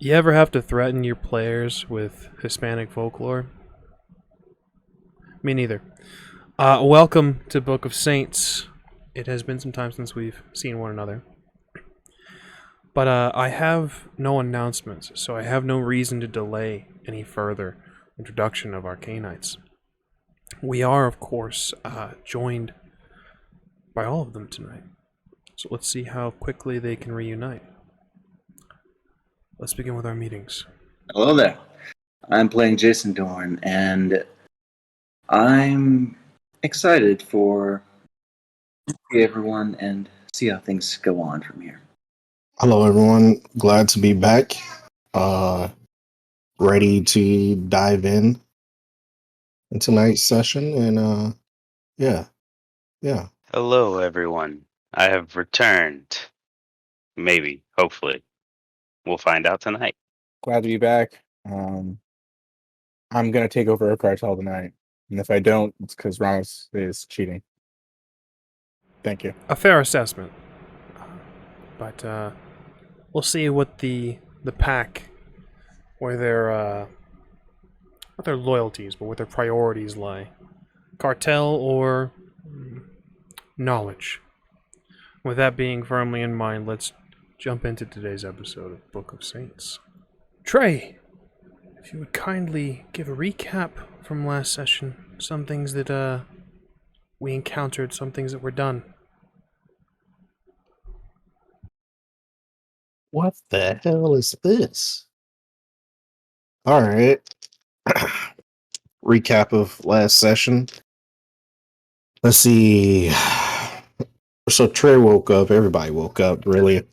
You ever have to threaten your players with Hispanic folklore? Me neither. Welcome to Book of Saints. It has been some time since we've seen one another. But I have no announcements, so I have no reason to delay any further introduction of Arcanites. We are, of course, joined by all of them tonight. So let's see how quickly they can reunite. Let's begin with our meetings. Hello there. I'm playing Jason DORN, and I'm excited for everyone and see how things go on from here. Hello, everyone. Glad to be back. Ready to dive in tonight's session, and yeah. Hello, everyone. I have returned. Maybe, hopefully. We'll find out tonight. Glad to be back. I'm gonna take over a cartel tonight, and if I don't, it's because Ramos is cheating. Thank you. A fair assessment. But we'll see what the pack, where not their loyalties, but where their priorities lie. Cartel or knowledge. With that being firmly in mind, let's jump into today's episode of Book of Saints. Trey, if you would kindly give a recap from last session, some things that we encountered, some things that were done. What the hell is this? All right. Recap of last session. Let's see. So Trey woke up. Everybody woke up, really.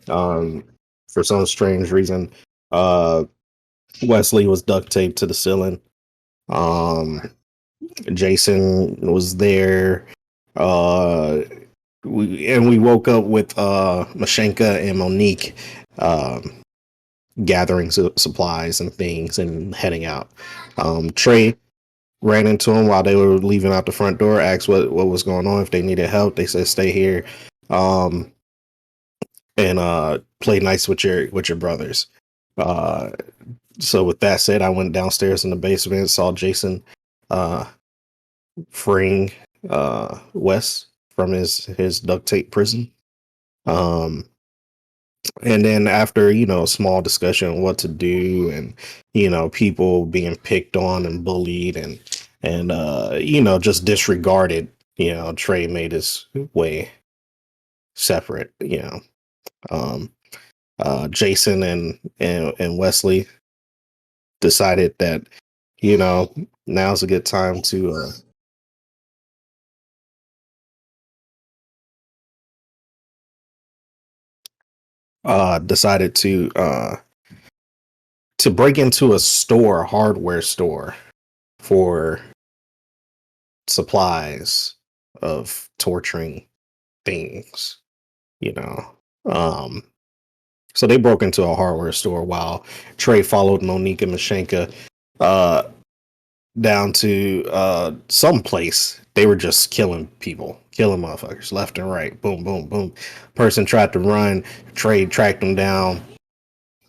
For some strange reason. Wesley was duct taped to the ceiling. Jason was there. We woke up with Mashenka and Monique gathering supplies and things and heading out. Trey ran into them while they were leaving out the front door, asked what was going on, if they needed help. They said stay here and play nice with your brothers. So with that said, I went downstairs in the basement, saw Jason freeing Wes from his duct tape prison. And then after, a small discussion on what to do and, people being picked on and bullied and just disregarded, Trey made his way separate, Jason and Wesley decided that, now's a good time to decided to break into a hardware store for supplies of torturing things, so they broke into a hardware store while Trey followed Monique and Mashenka down to some place. They were just killing motherfuckers left and right. Boom, boom, boom. Person tried to run. Trey tracked them down,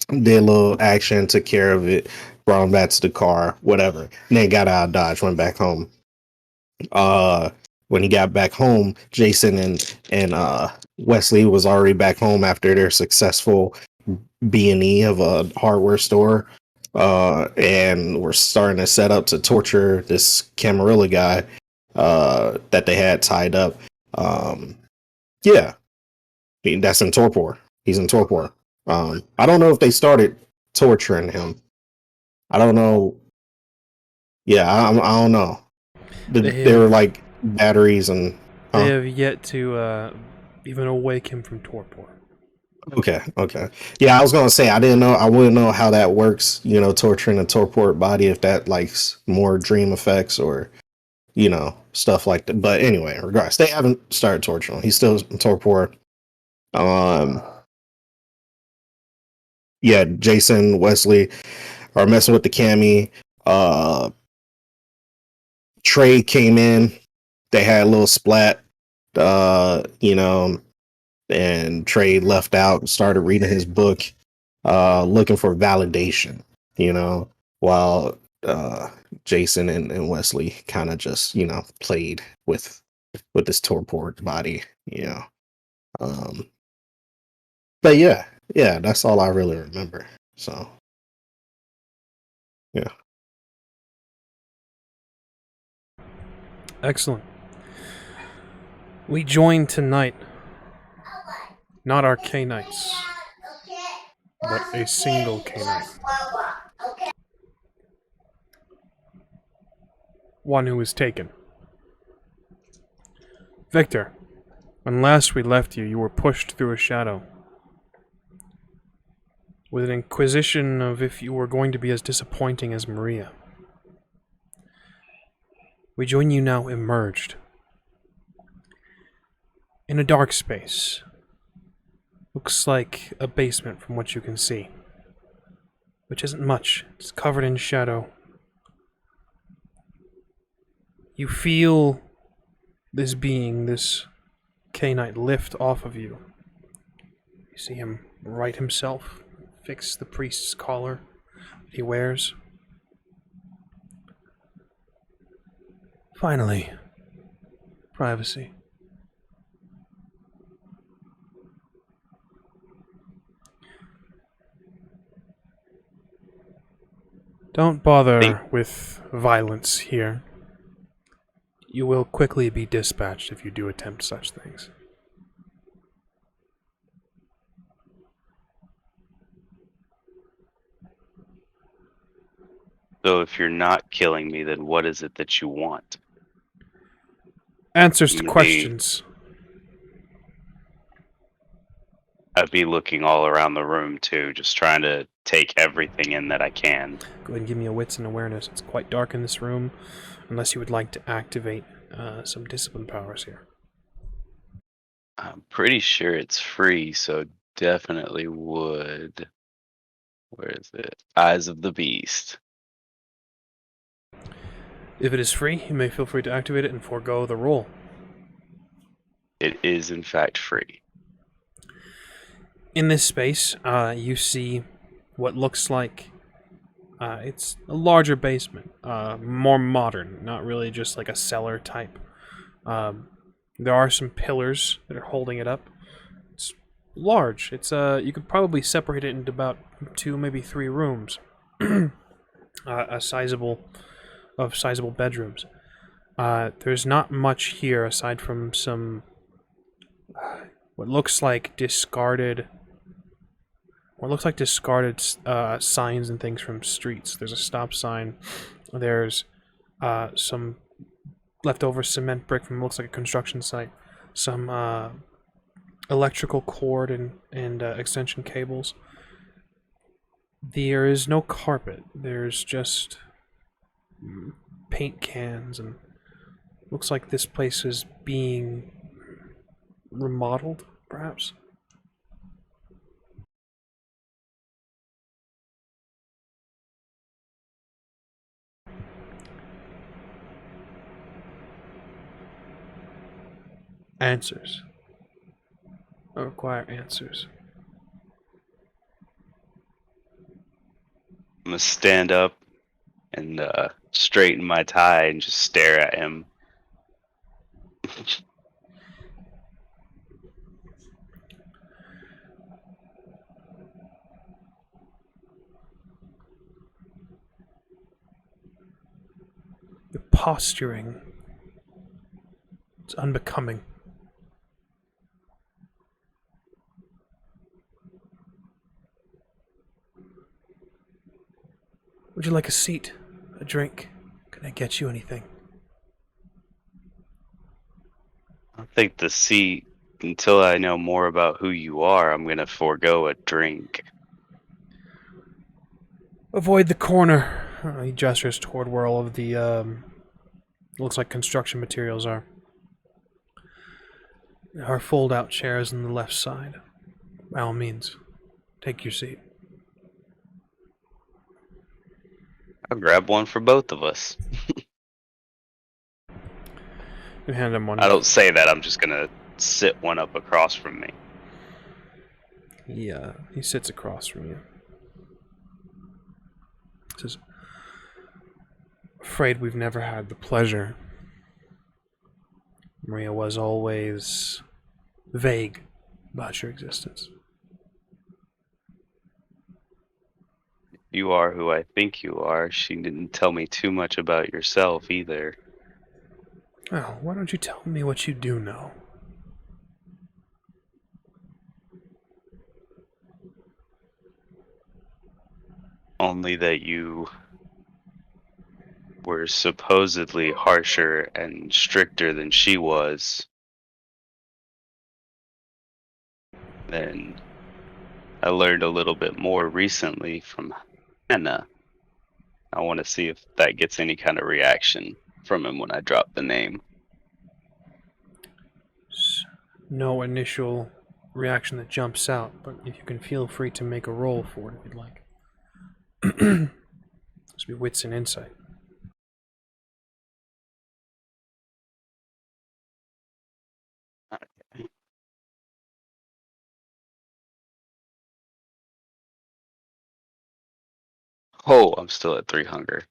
did a little action, took care of it, brought them back to the car, whatever. And then got out of Dodge, went back home. When he got back home, Jason and Wesley was already back home after their successful B&E of a hardware store. And we're starting to set up to torture this Camarilla guy that they had tied up. That's in torpor. He's in torpor. I don't know if they started torturing him. I don't know. Yeah, I don't know. They were like batteries and... They have yet to even awake him from torpor. Okay. Yeah, I was gonna say I wouldn't know how that works, torturing a torpor body, if that likes more dream effects or stuff like that. But anyway, regardless, they haven't started torturing him. He's still in torpor. Yeah, Jason, Wesley are messing with the cami. Trey came in, they had a little splat, and Trey left out and started reading his book. looking for validation, you know, while Jason and Wesley kind of just, you know, played with this torpor body, you know. But yeah, that's all I really remember. So yeah. Excellent. We join tonight not our K-Knights, but a single K-Knight. One who was taken. Victor, when last we left you, you were pushed through a shadow. With an inquisition of if you were going to be as disappointing as Maria. We join you now emerged. In a dark space. Looks like a basement from what you can see. Which isn't much. It's covered in shadow. You feel this being, this K-Knight, lift off of you. You see him right himself, fix the priest's collar that he wears. Finally, privacy. Don't bother with violence here. You will quickly be dispatched if you do attempt such things. So if you're not killing me, then what is it that you want? Answers to questions. I'd be looking all around the room too, just trying to take everything in that I can. Go ahead and give me a wits and awareness. It's quite dark in this room, unless you would like to activate some discipline powers here. I'm pretty sure it's free, so definitely would. Where is it? Eyes of the Beast. If it is free, you may feel free to activate it and forego the roll. It is in fact free. In this space, you see what looks like it's a larger basement, more modern, not really just like a cellar type. There are some pillars that are holding it up. It's large. It's you could probably separate it into about 2, maybe 3 rooms. Sizable bedrooms. There's not much here aside from some what looks like discarded signs and things from streets. There's a stop sign. There's some leftover cement brick from what looks like a construction site. Some electrical cord and extension cables. There is no carpet. There's just paint cans, and looks like this place is being remodeled, perhaps. Answers. I require answers. I'm gonna stand up and straighten my tie and just stare at him. Your posturing. It's unbecoming. Would you like a seat? A drink? Can I get you anything? I'll take the seat until I know more about who you are. I'm gonna forego a drink. Avoid the corner. He gestures toward where all of the looks like construction materials are. There are fold-out chairs on the left side. By all means, take your seat. I'll grab one for both of us. You hand him one. I don't say that, I'm just gonna sit one up across from me. He sits across from you. Says, "Afraid we've never had the pleasure. Maria was always vague about your existence." You are who I think you are. She didn't tell me too much about yourself either. Well, why don't you tell me what you do know? Only that you were supposedly harsher and stricter than she was. Then I learned a little bit more recently from Hannah. I want to see if that gets any kind of reaction from him when I drop the name. No initial reaction that jumps out, but if you can feel free to make a roll for it if you'd like. This will be wits and insight. Oh, I'm still at 3 hunger.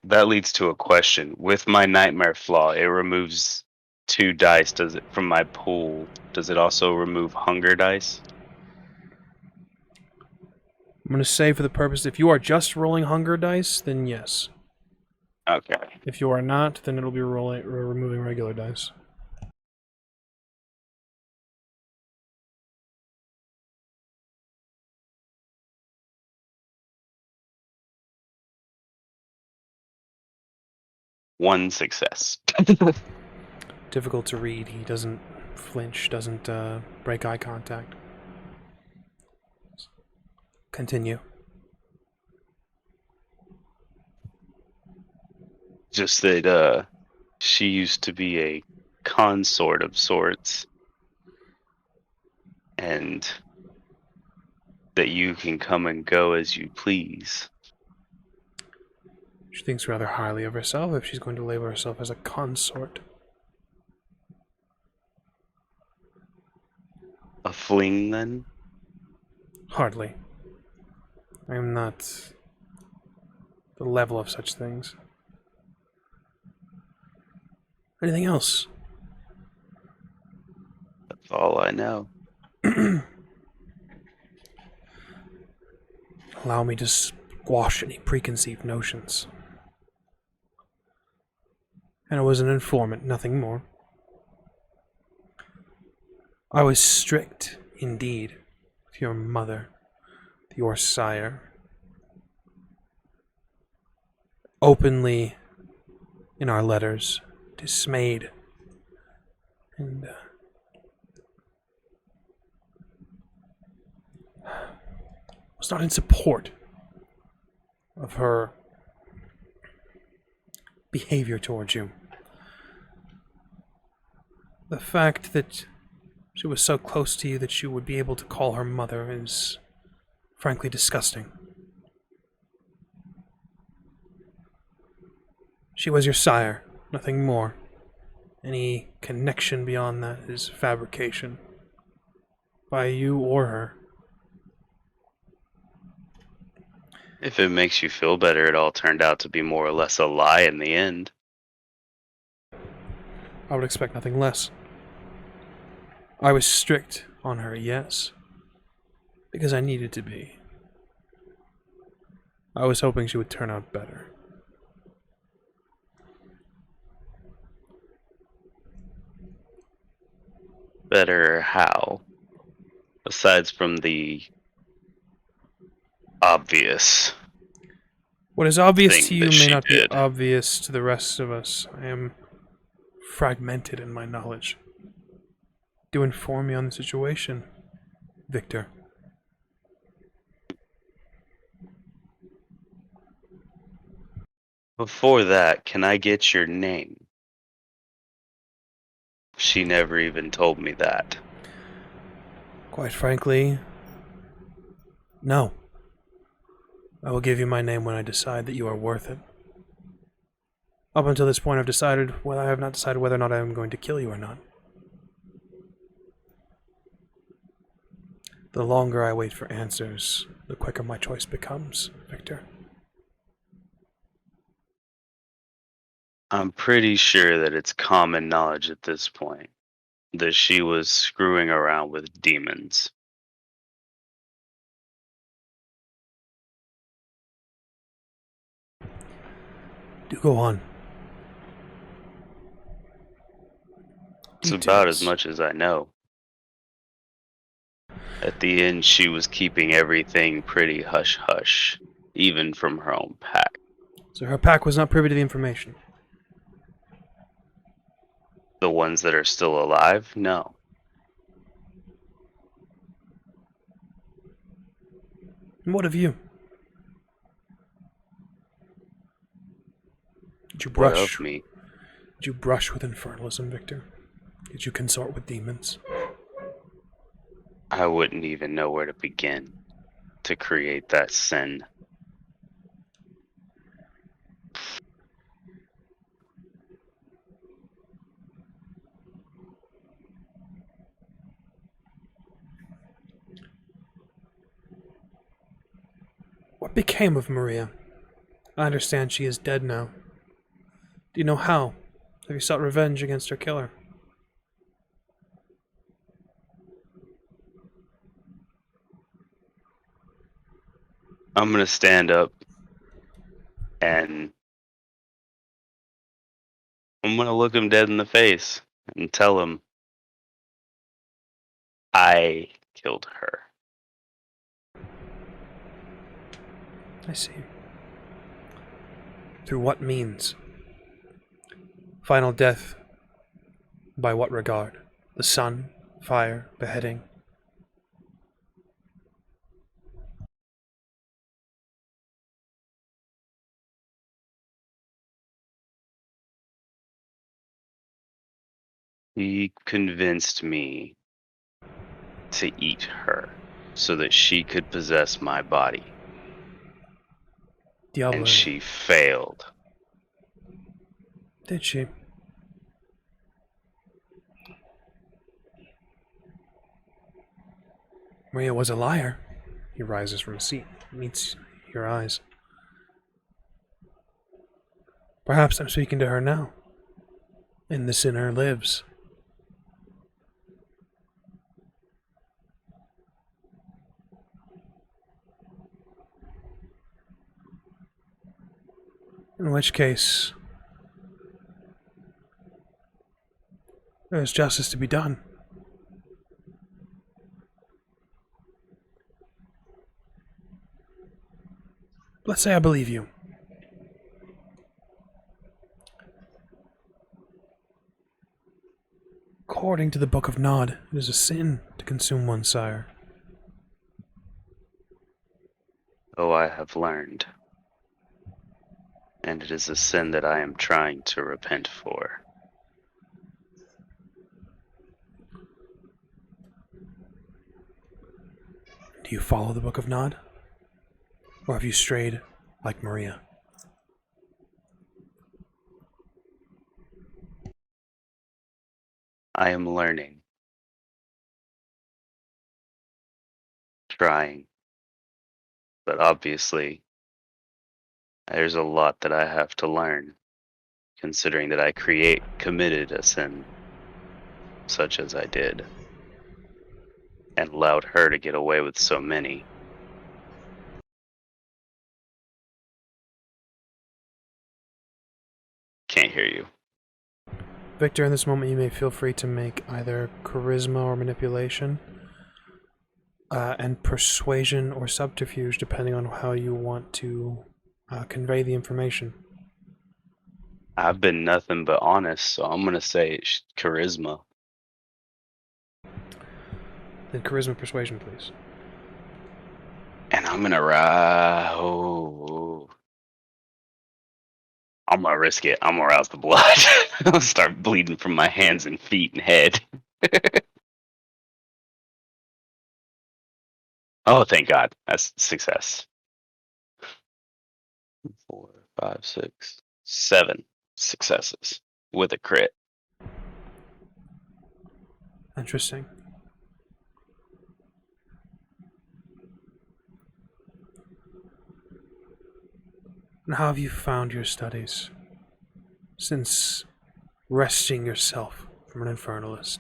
That leads to a question. With my nightmare flaw, it removes 2 dice. Does it from my pool? Does it also remove hunger dice? I'm going to say for the purpose, if you are just rolling hunger dice, then yes. Okay. If you are not, then it'll be removing regular dice. One success. Difficult to read. He doesn't flinch, doesn't break eye contact. Continue. Just that she used to be a consort of sorts, and that you can come and go as you please. She thinks rather highly of herself if she's going to label herself as a consort. A fling, then? Hardly. I am not the level of such things. Anything else? That's all I know. Allow me to squash any preconceived notions. And I was an informant, nothing more. I was strict, indeed, with your mother, with your sire. Openly, in our letters, dismayed, and was not in support of her behavior towards you. The fact that she was so close to you that she would be able to call her mother is frankly disgusting. She was your sire, nothing more. Any connection beyond that is fabrication. By you or her. If it makes you feel better, it all turned out to be more or less a lie in the end. I would expect nothing less. I was strict on her, yes, because I needed to be. I was hoping she would turn out better. Better how? Aside from the obvious. What is obvious thing to you that may she not be did. obvious to the rest of us. I am fragmented in my knowledge. Do inform me on the situation, Victor. Before that, can I get your name? She never even told me that. Quite frankly, no. I will give you my name when I decide that you are worth it. Up until this point, I have not decided whether or not I am going to kill you or not. The longer I wait for answers, the quicker my choice becomes, Victor. I'm pretty sure that it's common knowledge at this point that she was screwing around with demons. Do go on. It's about as Details. much as I know. At the end, she was keeping everything pretty hush-hush, even from her own pack. So her pack was not privy to the information. The ones that are still alive? No. And what of you? Did you What brush? of me? Did you brush with infernalism, Victor? Did you consort with demons? I wouldn't even know where to begin to create that sin. What became of Maria? I understand she is dead now. Do you know how? Have you sought revenge against her killer? I'm gonna stand up and I'm gonna look him dead in the face and tell him I killed her. I see. Through what means? Final death. By what regard? The sun? Fire? Beheading? He convinced me to eat her so that she could possess my body. Diablo. And she failed. Did she? Maria was a liar. He rises from his seat, meets your eyes. Perhaps I'm speaking to her now. And the sinner lives. In which case, there's justice to be done. Let's say I believe you. According to the Book of Nod, it is a sin to consume one's sire. Oh, I have learned. And it is a sin that I am trying to repent for. Do you follow the Book of Nod? Or have you strayed like Maria? I am learning. Trying. But obviously, there's a lot that I have to learn, considering that I committed a sin such as I did, and allowed her to get away with so many. Can't hear you. Victor, in this moment you may feel free to make either charisma or manipulation, and persuasion or subterfuge, depending on how you want to convey the information. I've been nothing but honest, so I'm gonna say it's charisma. Then charisma persuasion, please. And I'm gonna I'm gonna risk it. I'm gonna rouse the blood. I'll start bleeding from my hands and feet and head. Oh, thank God. That's success. 5, 6, 7 successes with a crit. Interesting. And how have you found your studies since wresting yourself from an infernalist?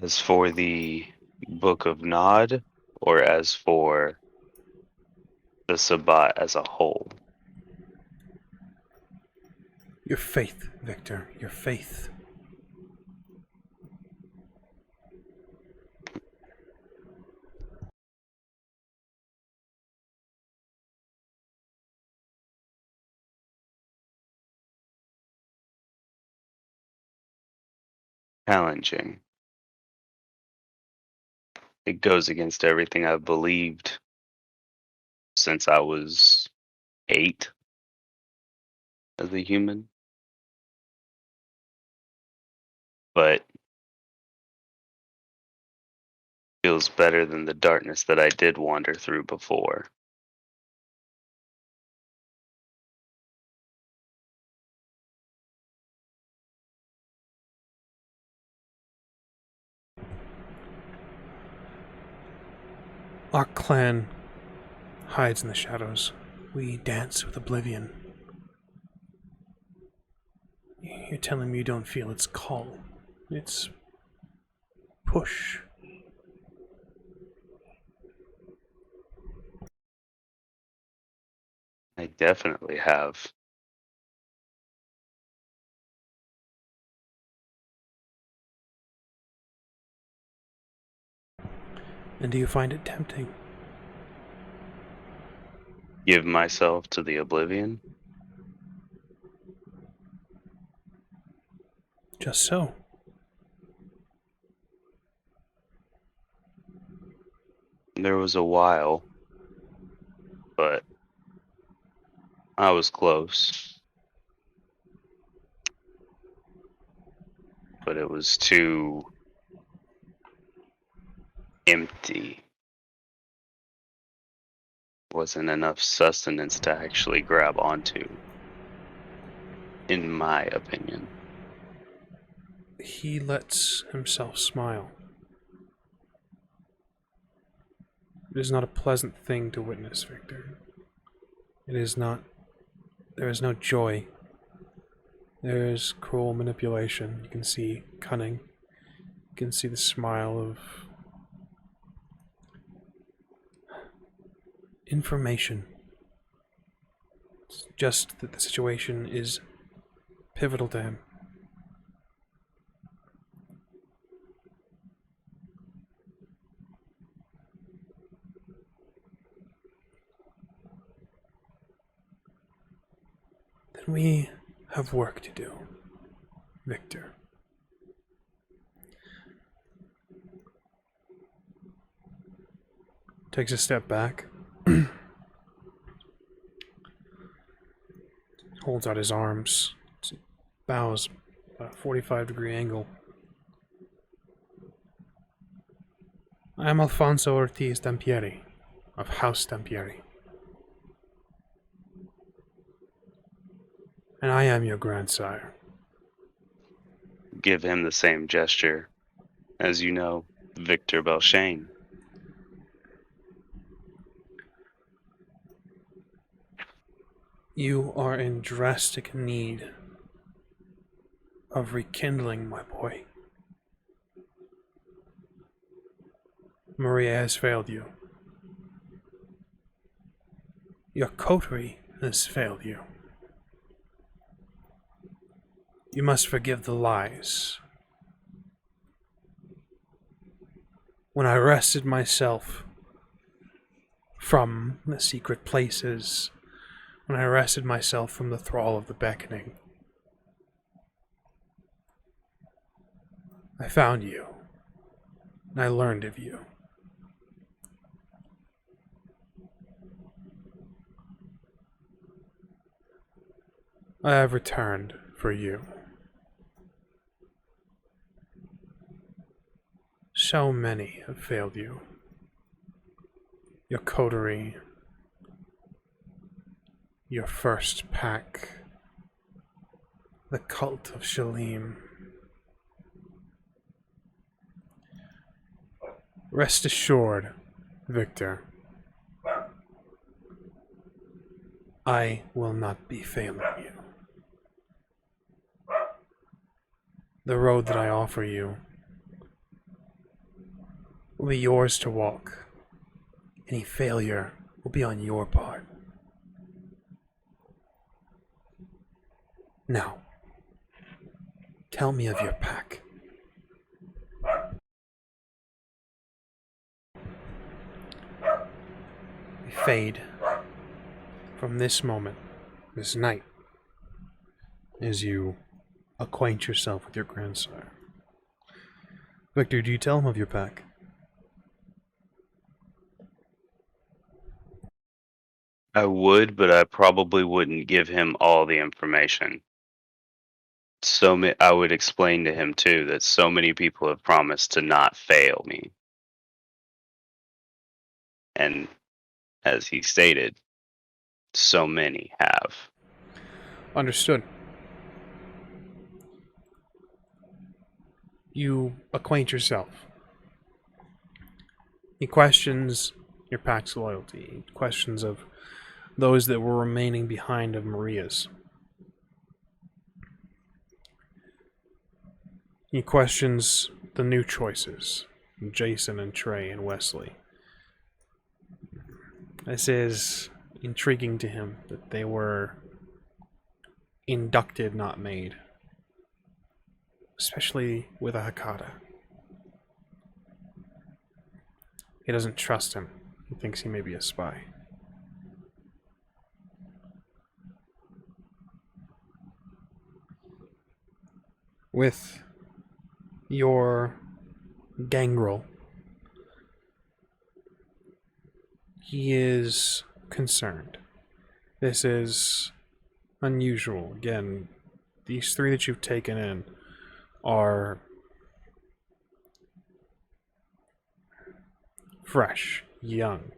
As for the Book of Nod, or as for the Sabbat as a whole? Your faith, Victor, your faith. Challenging. It goes against everything I've believed since I was 8 as a human. But feels better than the darkness that I did wander through before. Our clan hides in the shadows. We dance with oblivion. You're telling me you don't feel its call, its push. I definitely have. And do you find it tempting? Give myself to the oblivion? Just so. There was a while, but I was close. But it was too empty. Wasn't enough sustenance to actually grab onto, in my opinion. He lets himself smile. It is not a pleasant thing to witness, Victor. It is not. There is no joy. There is cruel manipulation. You can see cunning. You can see the smile of information. It's just that the situation is pivotal to him. Then we have work to do, Victor. Takes a step back. Holds out his arms. Bows at a 45-degree angle. I am Alfonso Ortiz Dampieri, of House Dampieri. And I am your grandsire. Give him the same gesture as you know, Victor BELLSHANE. You are in drastic need of rekindling, my boy. Maria has failed you. Your coterie has failed you. You must forgive the lies. When I wrested myself from the secret places, when I wrested myself from the thrall of the beckoning, I found you, and I learned of you. I have returned for you. So many have failed you. Your coterie, your first pack, the cult of Shalim. Rest assured, Victor, I will not be failing you. The road that I offer you will be yours to walk. Any failure will be on your part. Now, tell me of your pack. We fade from this moment, this night, as you acquaint yourself with your grandsire. Victor, do you tell him of your pack? I would, but I probably wouldn't give him all the information. I would explain to him too that so many people have promised to not fail me. And as he stated, so many have. Understood. You acquaint yourself. He questions your pack's loyalty. He questions of those that were remaining behind of Maria's. He questions the new choices, Jason and Trey and Wesley. This is intriguing to him that they were inducted, not made. Especially with a Hakata. He doesn't trust him. He thinks he may be a spy. With your gangrel, he is concerned. This is unusual. Again, these three that you've taken in are fresh, young.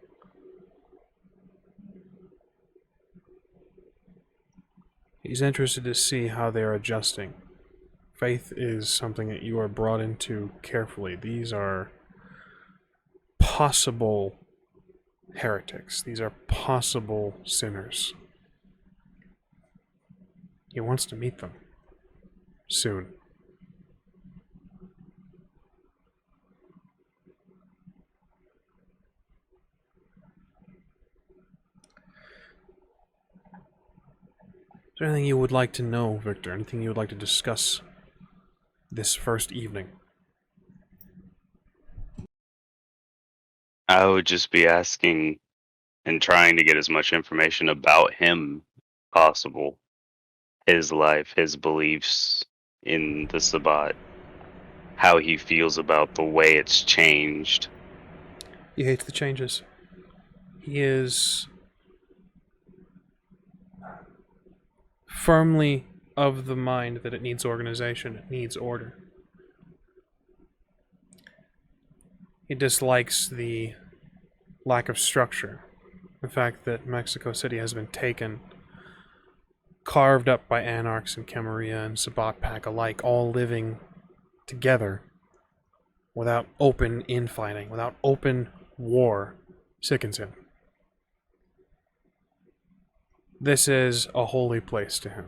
He's interested to see how they're adjusting. Faith is something that you are brought into carefully. These are possible heretics. These are possible sinners. He wants to meet them soon. Is there anything you would like to know, Victor? Anything you would like to discuss this first evening? I would just be asking and trying to get as much information about him possible. His life, his beliefs in the Sabbat, how he feels about the way it's changed. He hates the changes. He is firmly of the mind that it needs organization, it needs order. He dislikes the lack of structure. The fact that Mexico City has been taken, carved up by anarchs in Camarilla and Sabbat Pack alike, all living together without open infighting, without open war, sickens him. This is a holy place to him,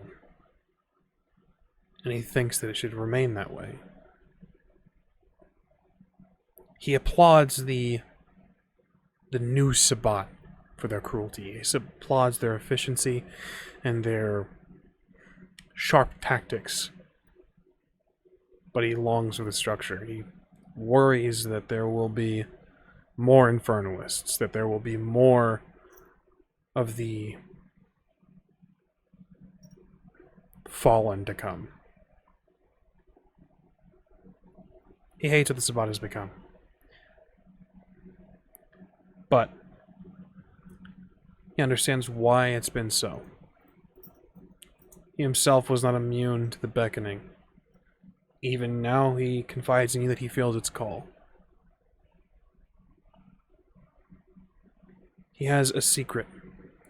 and he thinks that it should remain that way. He applauds the new Sabbat for their cruelty. He applauds their efficiency and their sharp tactics, but he longs for the structure. He worries that there will be more infernalists, that there will be more of the fallen to come. He hates what the Sabbat has become. But he understands why it's been so. He himself was not immune to the beckoning. Even now, he confides in you that he feels its call. He has a secret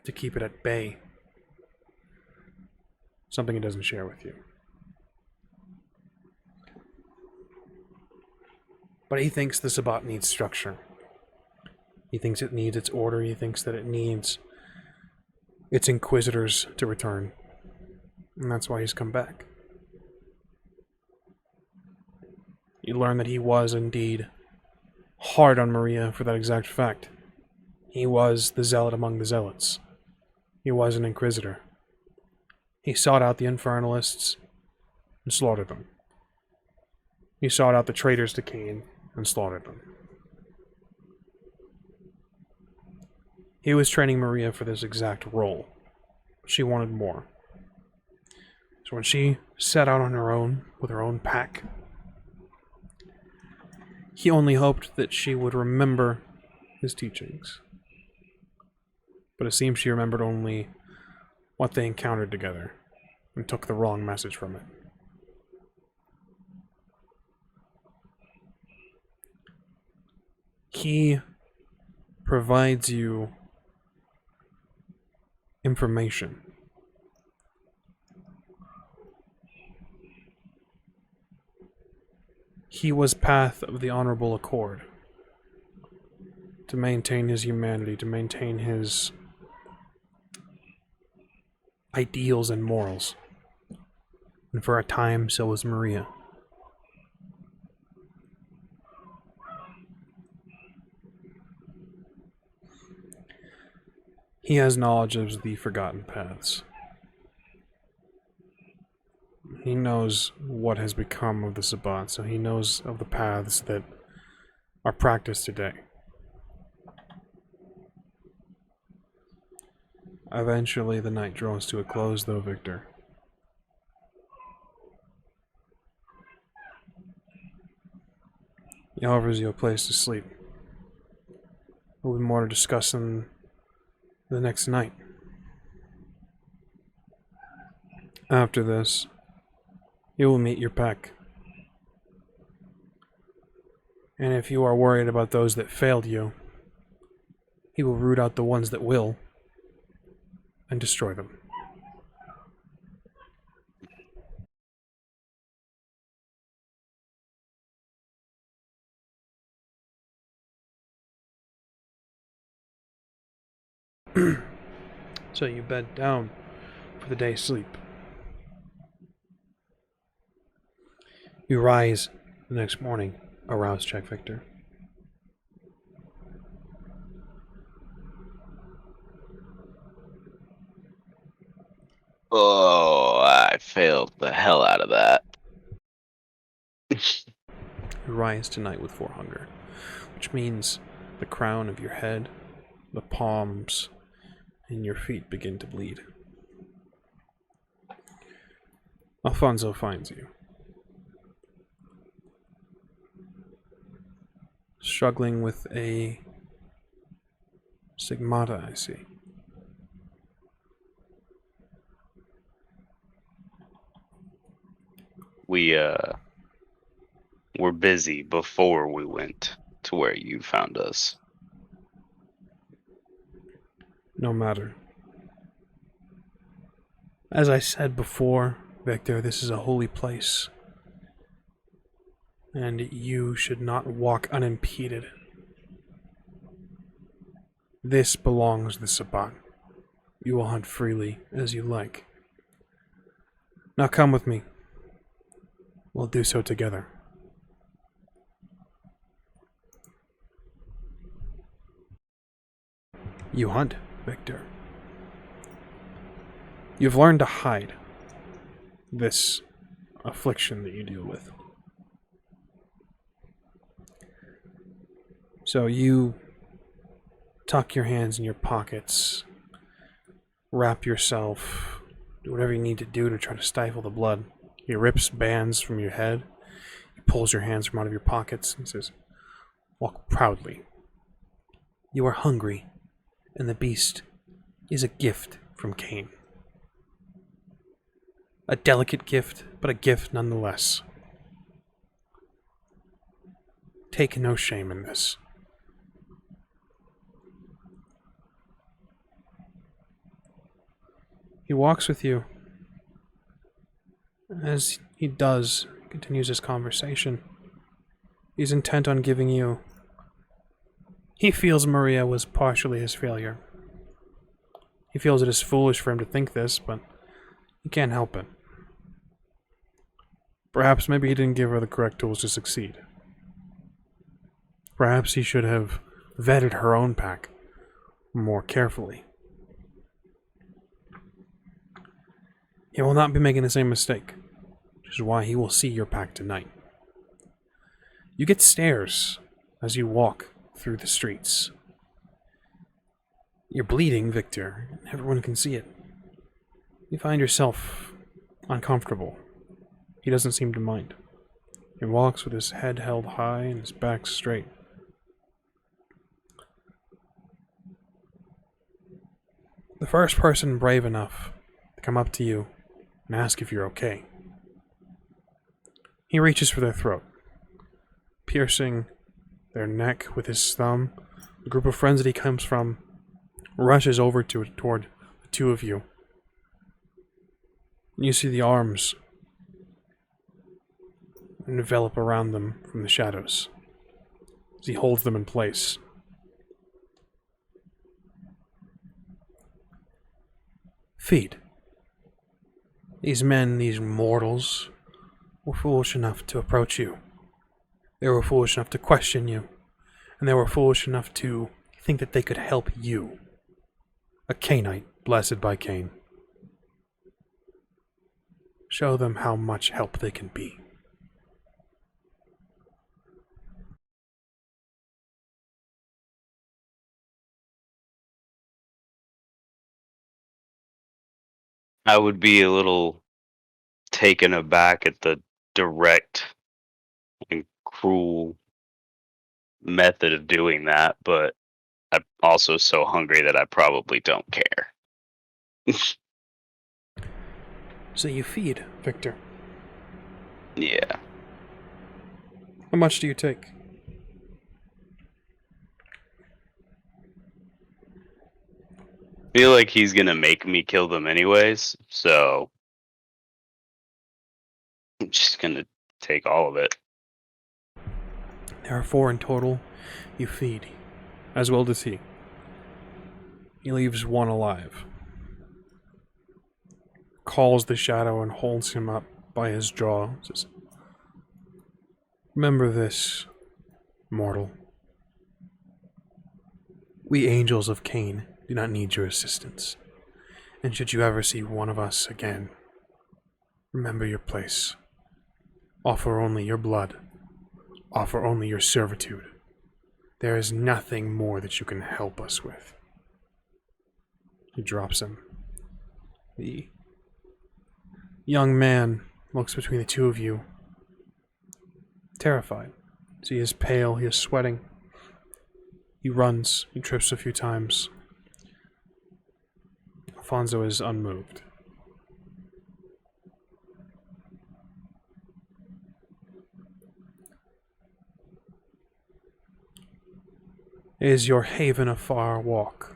to keep it at bay. Something he doesn't share with you. But he thinks the Sabbat needs structure. He thinks it needs its order. He thinks that it needs its inquisitors to return. And that's why he's come back. You learn that he was indeed hard on Maria for that exact fact. He was the zealot among the zealots. He was an inquisitor. He sought out the infernalists and slaughtered them. He sought out the traitors to Cain and slaughtered them. He was training Maria for this exact role. She wanted more. So when she set out on her own, with her own pack, he only hoped that she would remember his teachings. But it seems she remembered only what they encountered together and took the wrong message from it. He provides you information. He was path of the honorable accord to maintain his humanity, to maintain his ideals and morals. And for a time, so was Maria. He has knowledge of the forgotten paths. He knows what has become of the Sabbat, so he knows of the paths that are practiced today. Eventually, the night draws to a close, though, Victor. He offers you a place to sleep. There will be more to discuss in the next night. After this, you will meet your pack. And if you are worried about those that failed you, he will root out the ones that will and destroy them. So you bed down for the day's sleep. You rise the next morning. A rouse check, Victor. Oh, I failed the hell out of that. You rise tonight with 4 hunger, which means the crown of your head, the palms, and your feet begin to bleed. Alfonso finds you. Struggling with a stigmata, I see. We were busy before we went to where you found us. No matter. As I said before, Victor, this is a holy place. And you should not walk unimpeded. This belongs to the Sabbat. You will hunt freely as you like. Now come with me. We'll do so together. You hunt, Victor. You've learned to hide this affliction that you deal with. So you tuck your hands in your pockets, wrap yourself, do whatever you need to do to try to stifle the blood. He rips bands from your head, he pulls your hands from out of your pockets, and says, "Walk proudly. You are hungry, and the beast is a gift from Cain." A delicate gift, but a gift nonetheless. Take no shame in this. He walks with you. As he does, he continues his conversation. He's intent on giving you... He feels Maria was partially his failure. He feels it is foolish for him to think this, but he can't help it. Perhaps maybe he didn't give her the correct tools to succeed. Perhaps he should have vetted her own pack more carefully. He will not be making the same mistake, which is why he will see your pack tonight. You get stares as you walk through the streets. You're bleeding, Victor, and everyone can see it. You find yourself uncomfortable. He doesn't seem to mind. He walks with his head held high and his back straight. The first person brave enough to come up to you and ask if you're okay. He reaches for their throat, piercing their neck with his thumb. The group of friends that he comes from rushes over toward the two of you. You see the arms envelop around them from the shadows as he holds them in place. Feed. These men, these mortals, were foolish enough to approach you. They were foolish enough to question you. And they were foolish enough to think that they could help you. A Cainite, blessed by Cain. Show them how much help they can be. I would be a little taken aback at the direct and cruel method of doing that, but I'm also so hungry that I probably don't care. So you feed, Victor. Yeah. How much do you take? Feel like he's gonna make me kill them anyways, so I'm just gonna take all of it. There are 4 in total. You feed, as well does he. He leaves 1 alive. Calls the shadow and holds him up by his jaw. Says, remember this, mortal. We angels of Cain do not need your assistance. And should you ever see one of us again, remember your place. Offer only your blood. Offer only your servitude. There is nothing more that you can help us with. He drops him. The young man looks between the two of you, terrified. So he is pale, he is sweating. He runs, he trips a few times. Alfonso is unmoved. Is your haven a far walk?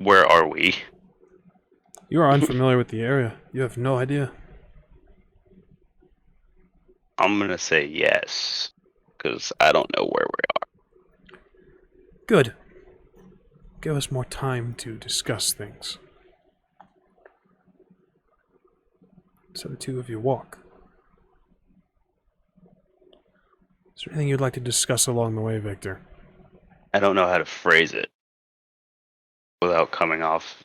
Where are we? You are unfamiliar with the area. You have no idea. I'm gonna say yes, because I don't know where we are. Good. Give us more time to discuss things. So the two of you walk. Is there anything you'd like to discuss along the way, Victor? I don't know how to phrase it without coming off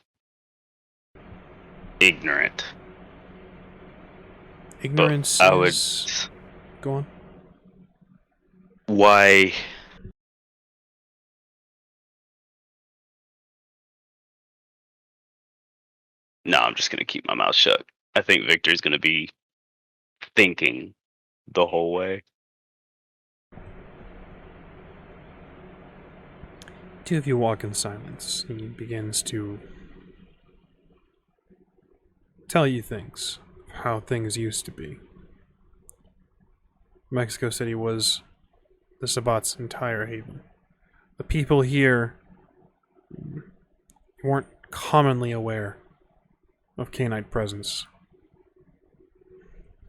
ignorant. Ignorance I would. is... Go on. Why? No, I'm just gonna keep my mouth shut. I think Victor's gonna be thinking the whole way. Two of you walk in silence. He begins to tell you things, how things used to be. Mexico City was the Sabbat's entire haven. The people here weren't commonly aware of canine presence.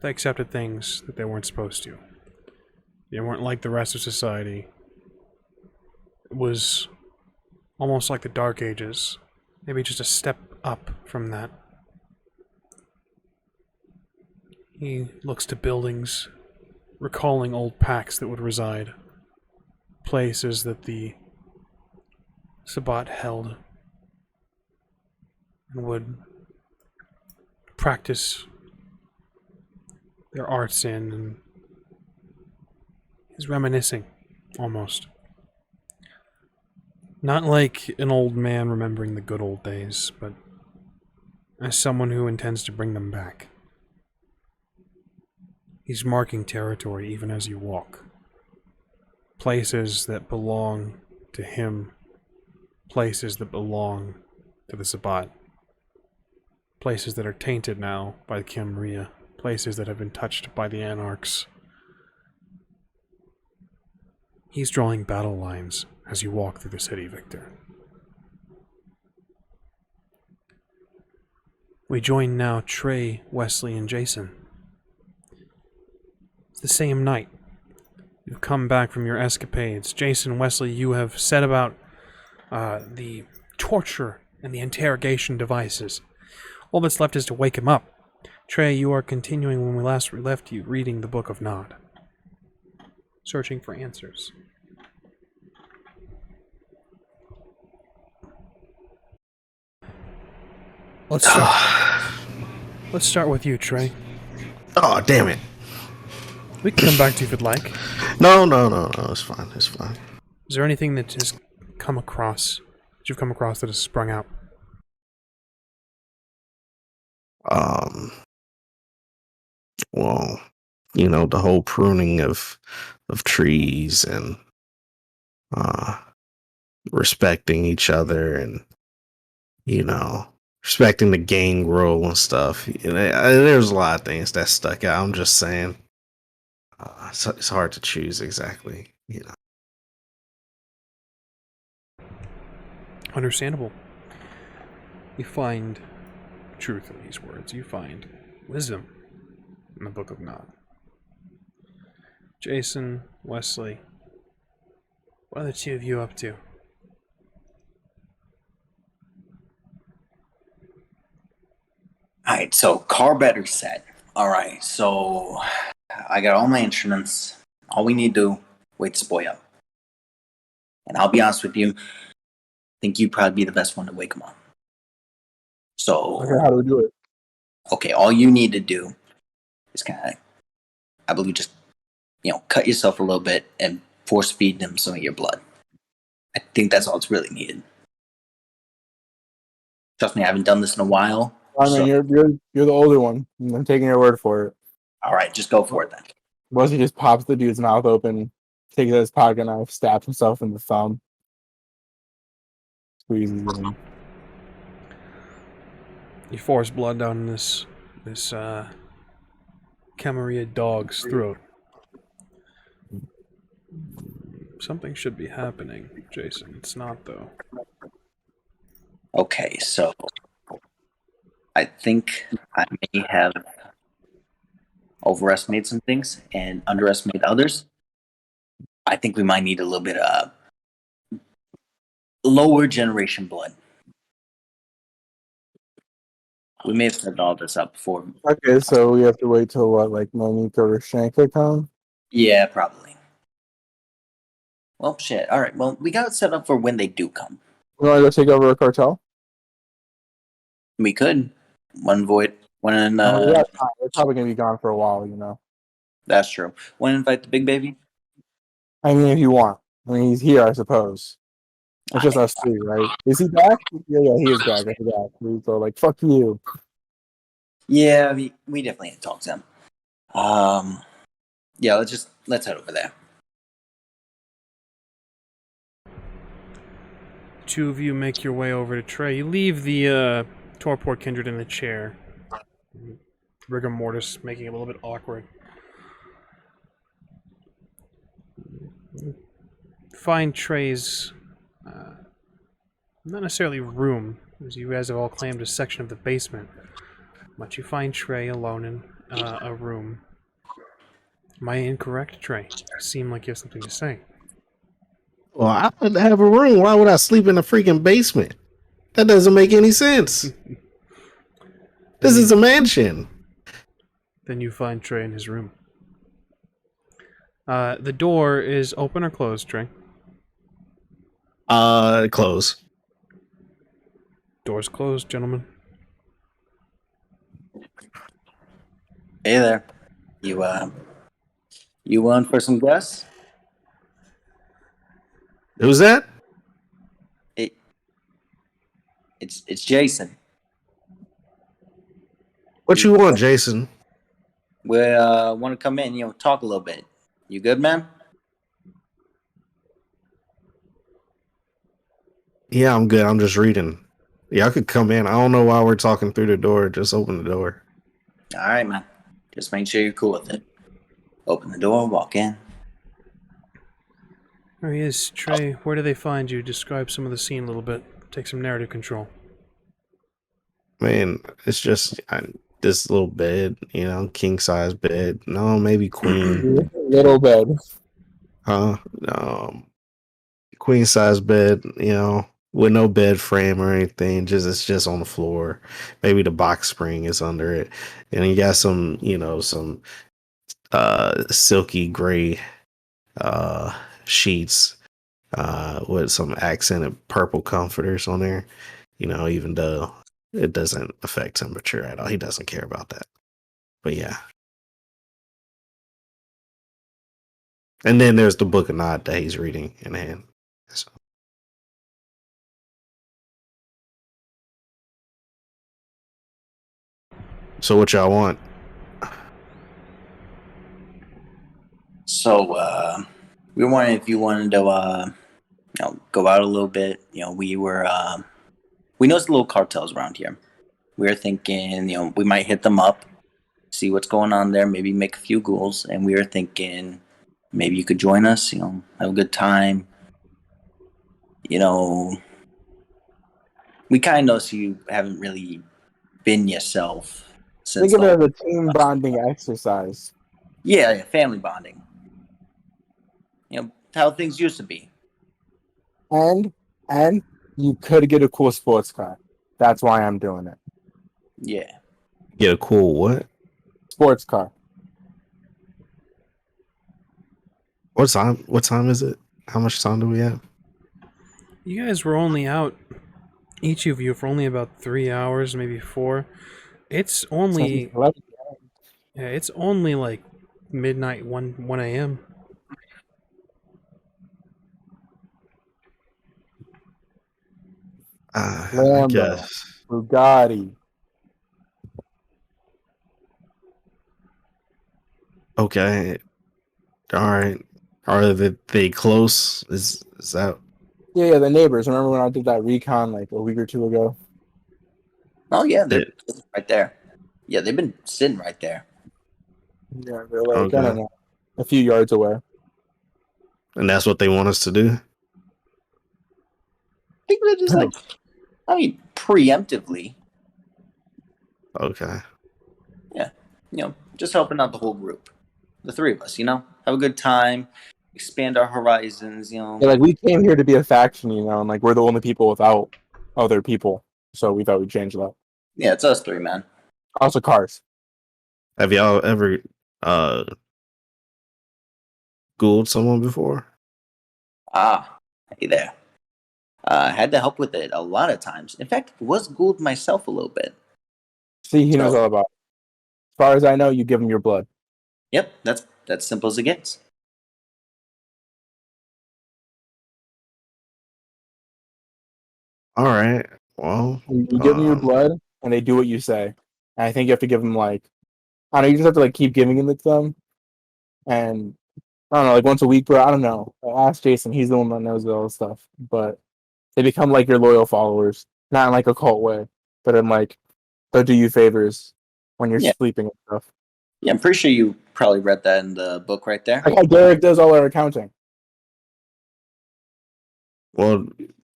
They accepted things that they weren't supposed to. They weren't like the rest of society. It was almost like the Dark Ages, maybe just a step up from that. He looks to buildings, recalling old packs that would reside, places that the Sabbat held and would practice their arts in, and he's reminiscing, almost. Not like an old man remembering the good old days, but as someone who intends to bring them back. He's marking territory even as you walk. Places that belong to him. Places that belong to the Sabbat. Places that are tainted now by the Camria. Places that have been touched by the Anarchs. He's drawing battle lines as you walk through the city, Victor. We join now TREY, Wesley, and Jason. It's the same night. You've come back from your escapades. Jason, Wesley, you have set about the torture and the interrogation devices. All that's left is to wake him up. TREY, you are continuing when we last left you, reading the Book of Nod. Searching for answers. Let's start with you, TREY. Oh, damn it. We can come back to you if you'd like. No, it's fine, it's fine. Is there anything that has come across, that you've come across that has sprung out? Well, you know, the whole pruning of trees and respecting each other and, you know, respecting the gang rule and stuff. You know, there's a lot of things that stuck out. I'm just saying, it's hard to choose exactly, you know. Understandable. You find truth in these words. You find wisdom in the Book of Nod. Jason, Wesley, what are the two of you up to? Alright, so car battery set. Alright, so I got all my instruments. All we need to do, wake this boy up. And I'll be honest with you, I think you'd probably be the best one to wake him up. So, Okay, how do we do it? okay, all you need to do is kind of, I believe, just, cut yourself a little bit and force feed him some of your blood. I think that's all it's really needed. Trust me, I haven't done this in a while. I mean, you're the older one. I'm taking your word for it. All right, just go for it then. Wesley just pops the dude's mouth open, takes out his pocket knife, stabs himself in the thumb, squeezes it in. You force blood down this Camarilla dog's throat. Something should be happening, Jason. It's not, though. Okay, so I think I may have overestimated some things and underestimated others. I think we might need a little bit of lower generation blood. We may have set all this up before. Okay, so we have to wait till what, like Monique or Shanka come? Yeah, probably. Well, shit. All right. Well, we got it set up for when they do come. You want to go take over a cartel? We could. They're They're probably gonna be gone for a while, you know. That's true. Want to invite the big baby? I mean, if you want. I mean, he's here, I suppose. It's just us three, right? Is he back? Yeah, he is back. I forgot. So, like, fuck you. Yeah, we definitely had to talk to him. Yeah, let's head over there. two of you make your way over to Trey. You leave the Torpor Kindred in the chair. Rigor mortis making it a little bit awkward. Find Trey's, not necessarily room, as you guys have all claimed a section of the basement, but you find Trey alone in a room. Am I incorrect, Trey? You seem like you have something to say. Well, I would have a room. Why would I sleep in a freaking basement? That doesn't make any sense. This is a mansion. Then you find Trey in his room. The door is open or closed, Trey? Close. Door's closed, gentlemen. Hey there. You want for some gas? Who's that? It's Jason. What you want, Jason? We want to come in, talk a little bit. You good, man? Yeah, I'm good. I'm just reading. Yeah, I could come in. I don't know why we're talking through the door. Just open the door. All right, man. Just make sure you're cool with it. Open the door, walk in. There he is. Trey, where do they find you? Describe some of the scene a little bit. Take some narrative control. Man, it's just this little bed, king size bed. No, maybe queen. Little bed. Queen size bed, with no bed frame or anything. It's just on the floor. Maybe the box spring is under it, and you got some, some silky gray sheets with some accented purple comforters on there. Even though it doesn't affect temperature at all, he doesn't care about that. But yeah. And then there's the book of Nod that he's reading in hand. So what y'all want? So, we were wondering if you wanted to, go out a little bit. We know some little cartels around here. We were thinking, we might hit them up, see what's going on there, maybe make a few ghouls. And we were thinking maybe you could join us, have a good time. We kind of noticed you haven't really been yourself since. Think of it as a team bonding exercise. Yeah, family bonding. How things used to be. And you could get a cool sports car. That's why I'm doing it. Yeah. Get a cool what? Sports car. What time is it? How much time do we have? You guys were only out, each of you, for only about 3 hours, maybe 4. It's only like midnight, 1 a.m. I Lambo, guess. Bugatti. Okay. All right. Are they close? Is that? Yeah, the neighbors. Remember when I did that recon like a week or two ago? Oh, yeah, they're right there. Yeah, they've been sitting right there. Yeah, they're like, Okay. I don't know, a few yards away. And that's what they want us to do? I think they're just preemptively. Okay. Yeah. Just helping out the whole group. The three of us, have a good time, expand our horizons, Yeah, like we came here to be a faction, and like we're the only people without other people. So we thought we'd change that. Yeah, it's us three, man. Also cars. Have y'all ever ghouled someone before? Hey there. I had to help with it a lot of times. In fact, was ghouled myself a little bit. See, he knows all about it. As far as I know, you give him your blood. Yep, that's simple as it gets. All right. Well, You give them your blood, and they do what you say. And I think you have to give them I don't know. You just have to keep giving it to them, and I don't know, once a week, bro. I don't know. Ask Jason; he's the one that knows all this stuff. But They become like your loyal followers, not in like a cult way, but in like they'll do you favors when you're Yeah. sleeping and stuff. Yeah, I'm pretty sure you probably read that in the book right there. Like how Derek does all our accounting. Well,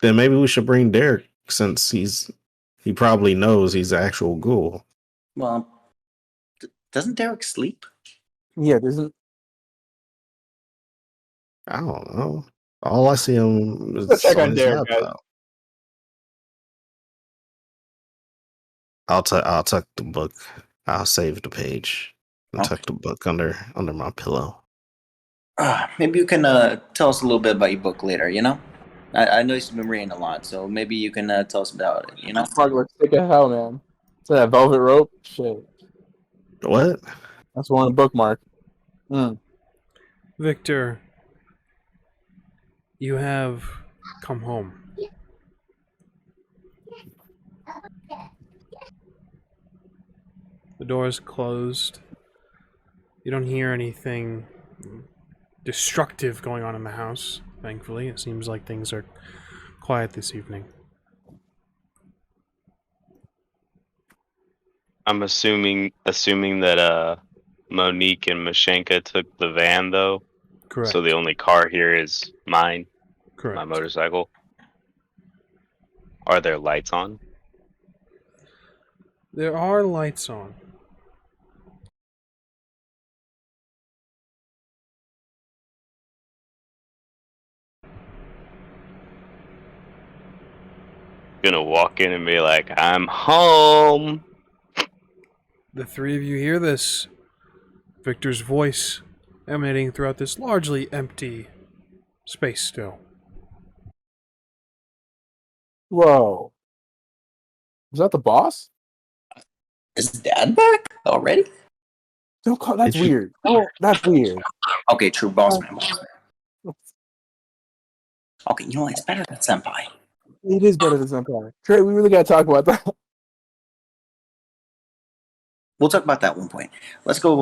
then maybe we should bring Derek since he probably knows he's the actual ghoul. Well, doesn't Derek sleep? Yeah, isn't I don't know. All I see him is Let's check on on his Derek, guys. laptop. I'll tuck the book. I'll save the page and tuck the book under my pillow. Maybe you can tell us a little bit about your book later, you know? I know you've been reading a lot, so maybe you can tell us about it, you know? Fuck, looks thick as hell, man. So that velvet rope, shit. What? That's one bookmark. Victor, you have come home. The door is closed. You don't hear anything destructive going on in the house, thankfully. It seems like things are quiet this evening. I'm assuming that Monique and Mashenka took the van though. Correct. So the only car here is mine. Correct. My motorcycle. Are there lights on? There are lights on. Gonna walk in and be like, I'm home. The three of you hear this. Victor's voice emanating throughout this largely empty space still. Whoa. Is that the boss? Is Dad back already? Don't call that's weird. Oh, that's weird. Okay, true, boss man. Okay, you know what? It's better than Senpai. It is better than Senpai. Trey, we really gotta talk about that. We'll talk about that one point. Let's go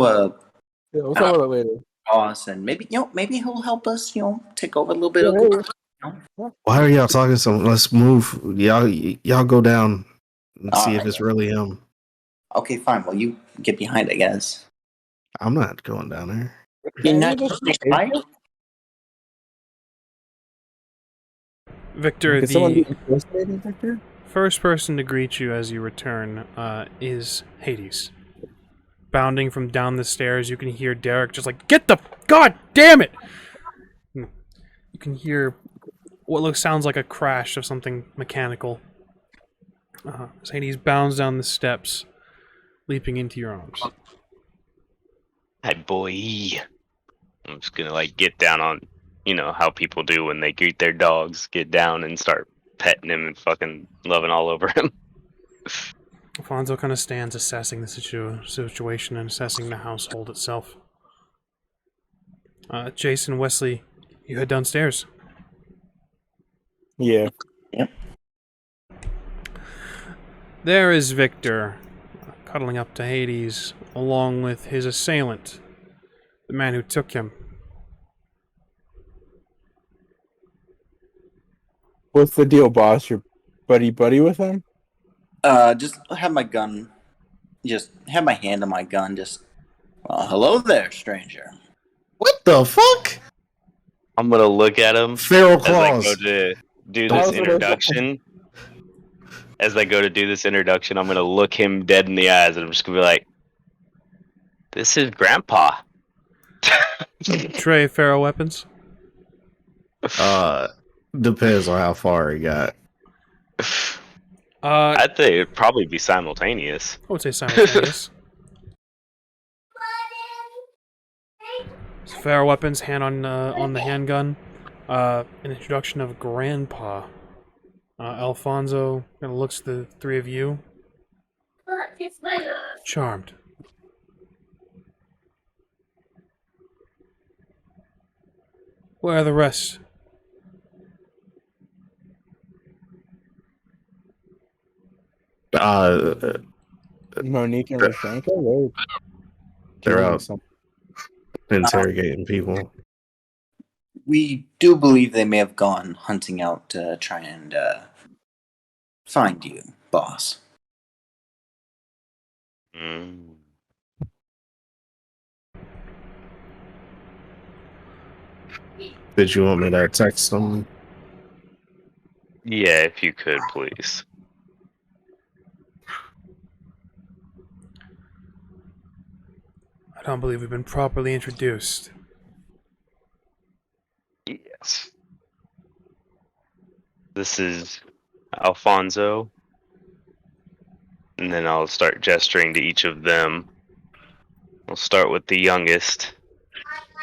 Yeah, we'll talk about that later. boss, and maybe maybe he'll help us, take over a little bit of the Why are y'all talking so? Let's move. Y'all go down and see if it's really him. Okay, fine. Well, you get behind, I guess. I'm not going down there. You're not Victor, Can someone the be impersonating Victor? first person to greet you as you return is Hades. Bounding from down the stairs, you can hear Derek just like, "Get the god damn it!" You can hear what sounds like a crash of something mechanical. As Hades bounds down the steps, leaping into your arms. Hi, boy. I'm just gonna get down on, how people do when they greet their dogs. Get down and start petting him and fucking loving all over him. Alfonso kind of stands assessing the situation and assessing the household itself. Jason, Wesley, you head downstairs. Yeah. Yep. There is Victor, cuddling up to Hades, along with his assailant, the man who took him. What's the deal, boss? You're buddy with him? Just have my gun. Just have my hand on my gun. Just, well, hello there, stranger. What the fuck? I'm gonna look at him Feral as I go claws. to do this introduction. As I go to do this introduction, I'm gonna look him dead in the eyes and I'm just gonna be like, "This is Grandpa." TREY, feral weapons? Depends on how far he got. I'd say it'd probably be simultaneous. I would say simultaneous. Feral weapons, hand on the handgun. An introduction of Grandpa. Alfonso kind of looks at the three of you. Charmed. Where are the rest? Monique and Rashanka? They're out interrogating people. we do believe they may have gone hunting out to try and find you, boss. Mm. Did you want me to text them? Yeah, if you could, please. I don't believe we've been properly introduced. Yes. This is Alfonso. And then I'll start gesturing to each of them. I'll start with the youngest.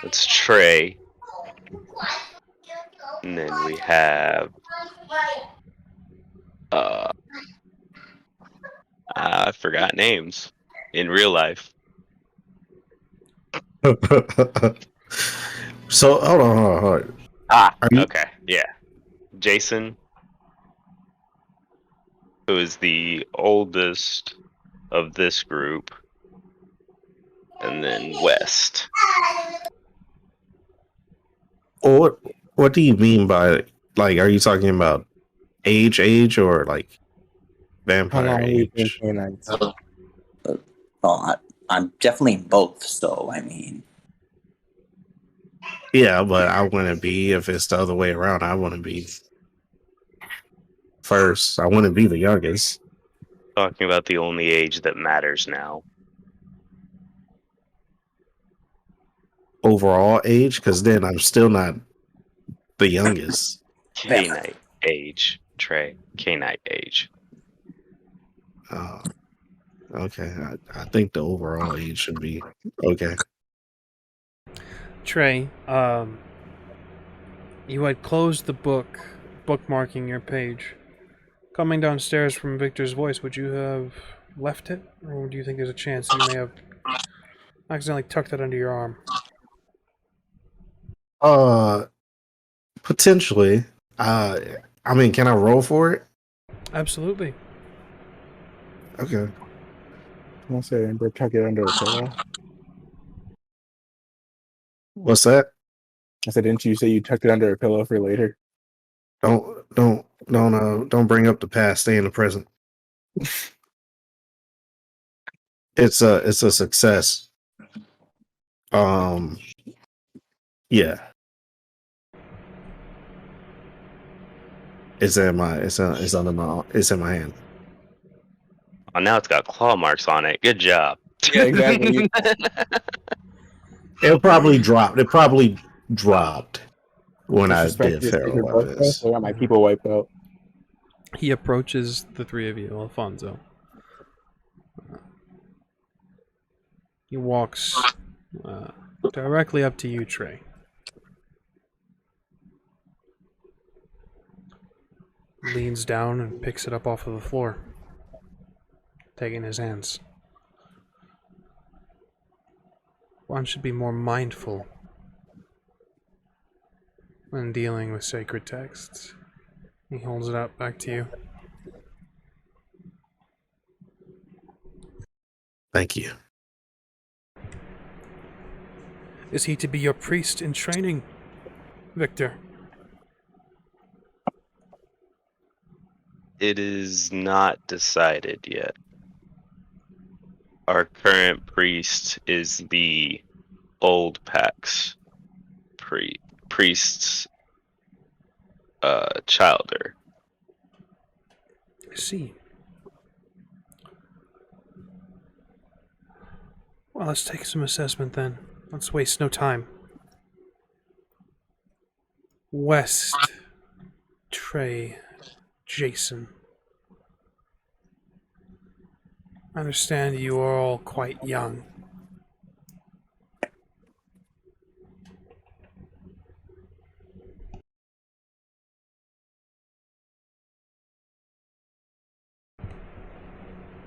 It's TREY. And then we have I forgot names in real life. So hold on. Ah, Are you- okay, yeah. Jason, who is the oldest of this group, and then West. What do you mean by, like, are you talking about age, or like How vampire long have you been age? canines? Well, I'm definitely in both, so I mean, Yeah, but I wouldn't be if it's the other way around. I want to be first. I want to be the youngest. Talking about the only age that matters now. Overall age, because then I'm still not the youngest. K-Night age, TREY. K-Night age. Okay, I think the overall age should be okay. Trey, you had closed the book, bookmarking your page. Coming downstairs from Victor's voice, would you have left it? Or do you think there's a chance you may have accidentally tucked it under your arm? Potentially. I mean, can I roll for it? Absolutely. Okay. I'll say Amber, tuck it under a pillow. What's that? I said, didn't you say you tucked it under a pillow for later? Don't bring up the past. Stay in the present. It's a success. Yeah. It's in my hand. Oh, now it's got claw marks on it. Good job. Yeah, exactly. It probably dropped. It probably dropped when I Disrespect did your feral sacred birthday. weapons. So I got my people wiped out. He approaches the three of you, Alfonso. He walks directly up to you, Trey. Leans down and picks it up off of the floor, taking his hands. One should be more mindful when dealing with sacred texts. He holds it up back to you. Thank you. Is he to be your priest in training, Victor? It is not decided yet. Our current priest is the old Pax priest's childer. I see. Well, let's take some assessment then. Let's waste no time. West, Trey, Jason. I understand you are all quite young.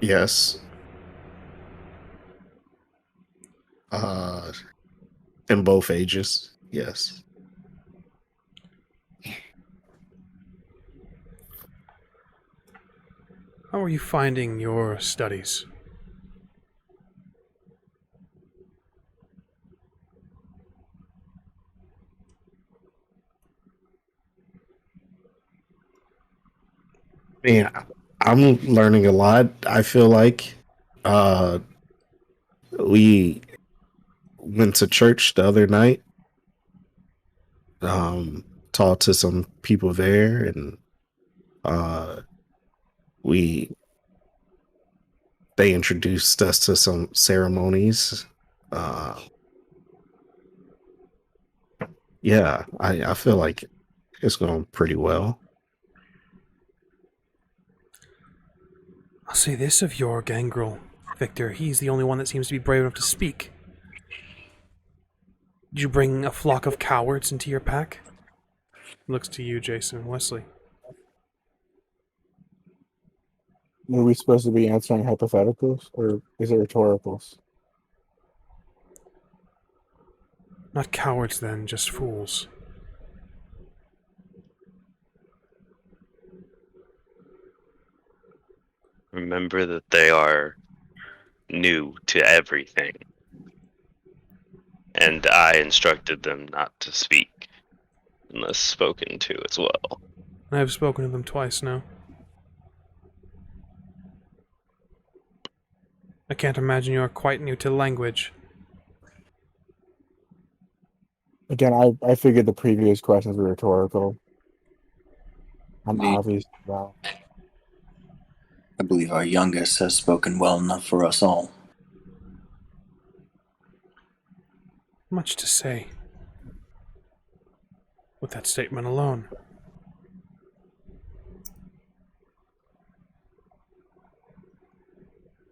Yes. In both ages. Yes. How are you finding your studies? Yeah, I'm learning a lot. I feel like we went to church the other night. Talked to some people there, and we they introduced us to some ceremonies. Yeah, I feel like it's going pretty well. I'll say this of your gangrel, Victor. He's the only one that seems to be brave enough to speak. Did you bring a flock of cowards into your pack? Looks to you, Jason and Wesley. Are we supposed to be answering hypotheticals, or is it rhetoricals? Not cowards, then, just fools. Remember that they are new to everything. And I instructed them not to speak unless spoken to as well. I have spoken to them twice now. I can't imagine you are quite new to language. Again, I figured the previous questions were rhetorical. I'm Me. obvious about. I believe our youngest has spoken well enough for us all. Much to say. With that statement alone.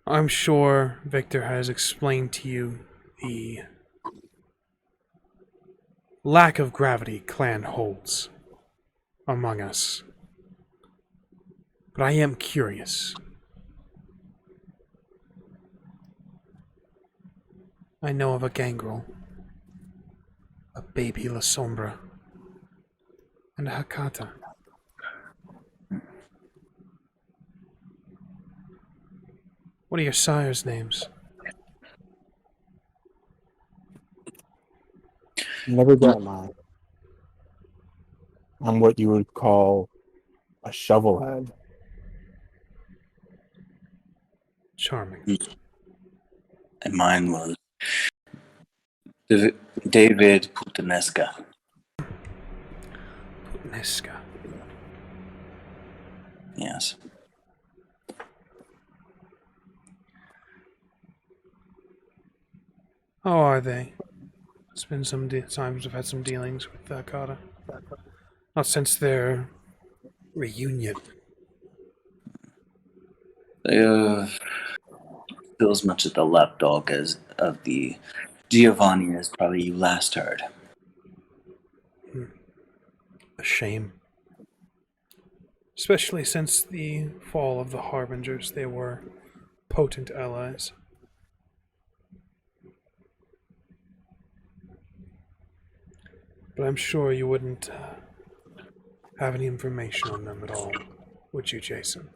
I'm sure Victor has explained to you the lack of gravity clan holds among us. But I am curious. I know of a gangrel, a baby La Sombra, and a Hakata. What are your sire's names? Never got mine. I'm what you would call a shovelhead. Charming. And mine was David Putanesca. Putneska. Yes. How are they? It's been some times I've had some dealings with Hakata. Not since their reunion. They still as much of the lapdog as of the Giovanni as probably you last heard. A shame. Especially since the fall of the Harbingers, they were potent allies. But I'm sure you wouldn't have any information on them at all, would you, Jason?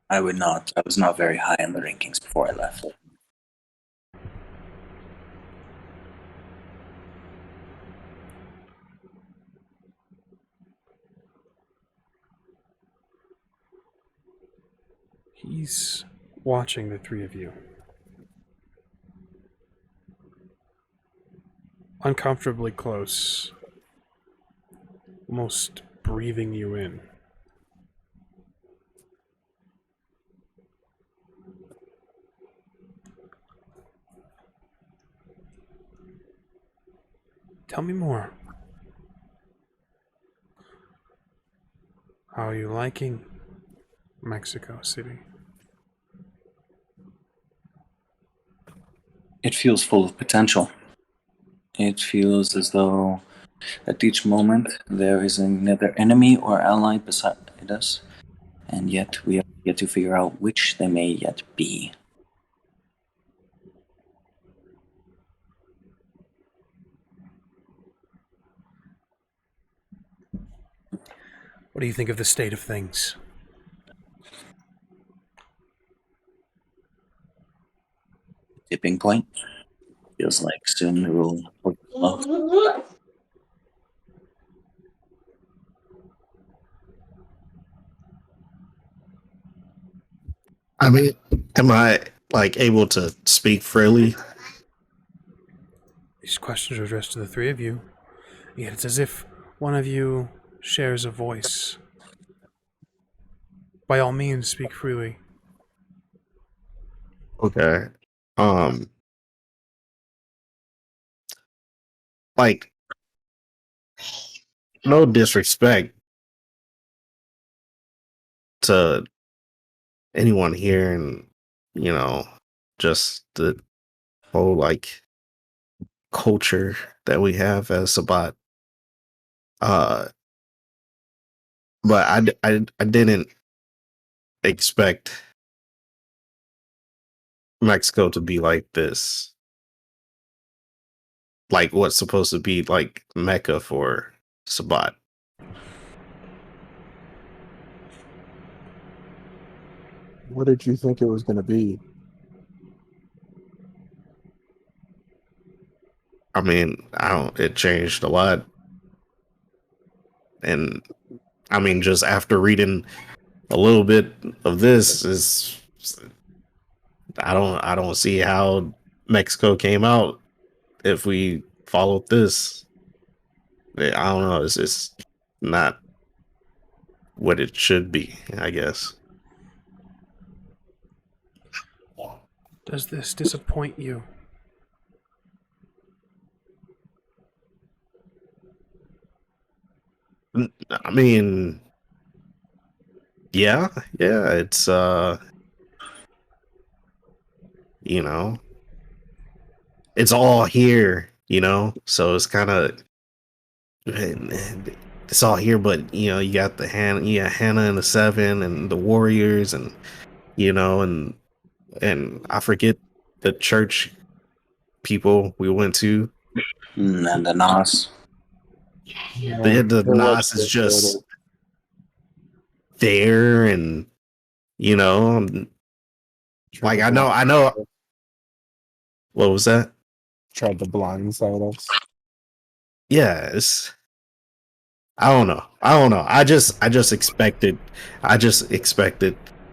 I would not. I was not very high in the rankings before I left. He's watching the three of you. Uncomfortably close. Almost breathing you in. Tell me more. How are you liking Mexico City? It feels full of potential. It feels as though at each moment there is another enemy or ally beside us, and yet we have yet to figure out which they may yet be. What do you think of the state of things? Tipping point. Feels like soon we will work. I mean, am I like able to speak freely? These questions are addressed to the three of you, yet it's as if one of you shares a voice. By all means, speak freely. Okay. Um, like, no disrespect to anyone here, and you know, just the whole like culture that we have as Sabat. Uh, but I didn't expect Mexico to be like this. Like what's supposed to be like Mecca for Sabat. What did you think it was going to be? I mean, I don't. It changed a lot, and I mean, just after reading a little bit of this, is I don't see how Mexico came out if we followed this. I don't know. It's just not what it should be, I guess. Does this disappoint you? I mean, yeah, it's you know, it's all here, you know, so it's kind of it's all here, but you know, you got Hannah and the Seven and the Warriors, and you know, and I forget the church people we went to. And the Nos. The There was Nas is just there, and you know, like I know. What was that? Tried to blindside us. Yeah, it's. I don't know. I just expected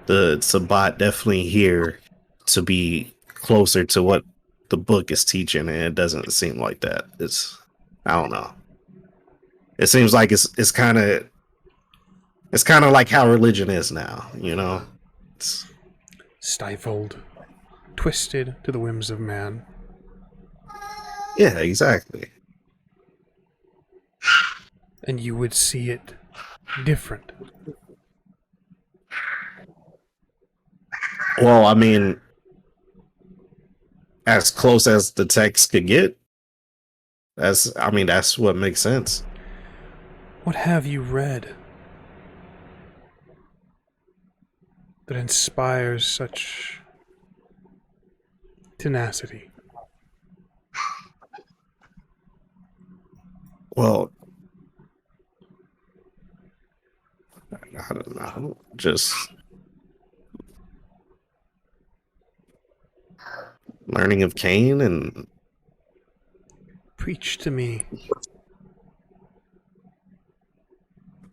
the Sabat definitely here to be closer to what the book is teaching, and it doesn't seem like that. I don't know. It seems like it's kind of like how religion is now, you know. It's, Stifled, twisted to the whims of man. yeah, exactly. And you would see it different. Well, I mean, as close as the text could get. That's what makes sense. What have you read that inspires such tenacity? Well, I don't know. Just learning of Cain and Preach to me.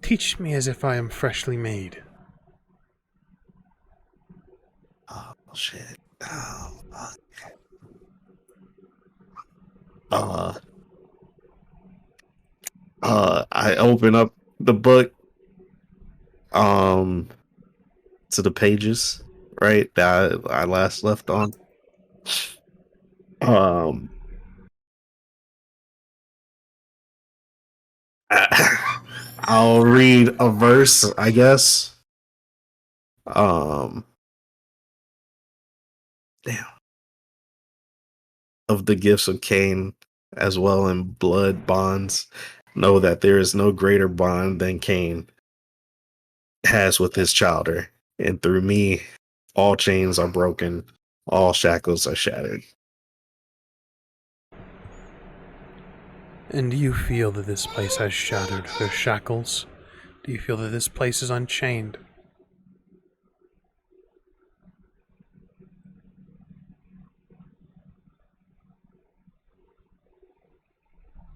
Teach me as if I am freshly made. oh shit. Oh, fuck. I open up the book to the pages, right, that I last left on. I'll read a verse, I guess. Damn. Of the gifts of Cain, as well in blood bonds, know that there is no greater bond than Cain has with his childer, and through me all chains are broken, all shackles are shattered. And do you feel that this place has shattered their shackles? Do you feel that this place is unchained?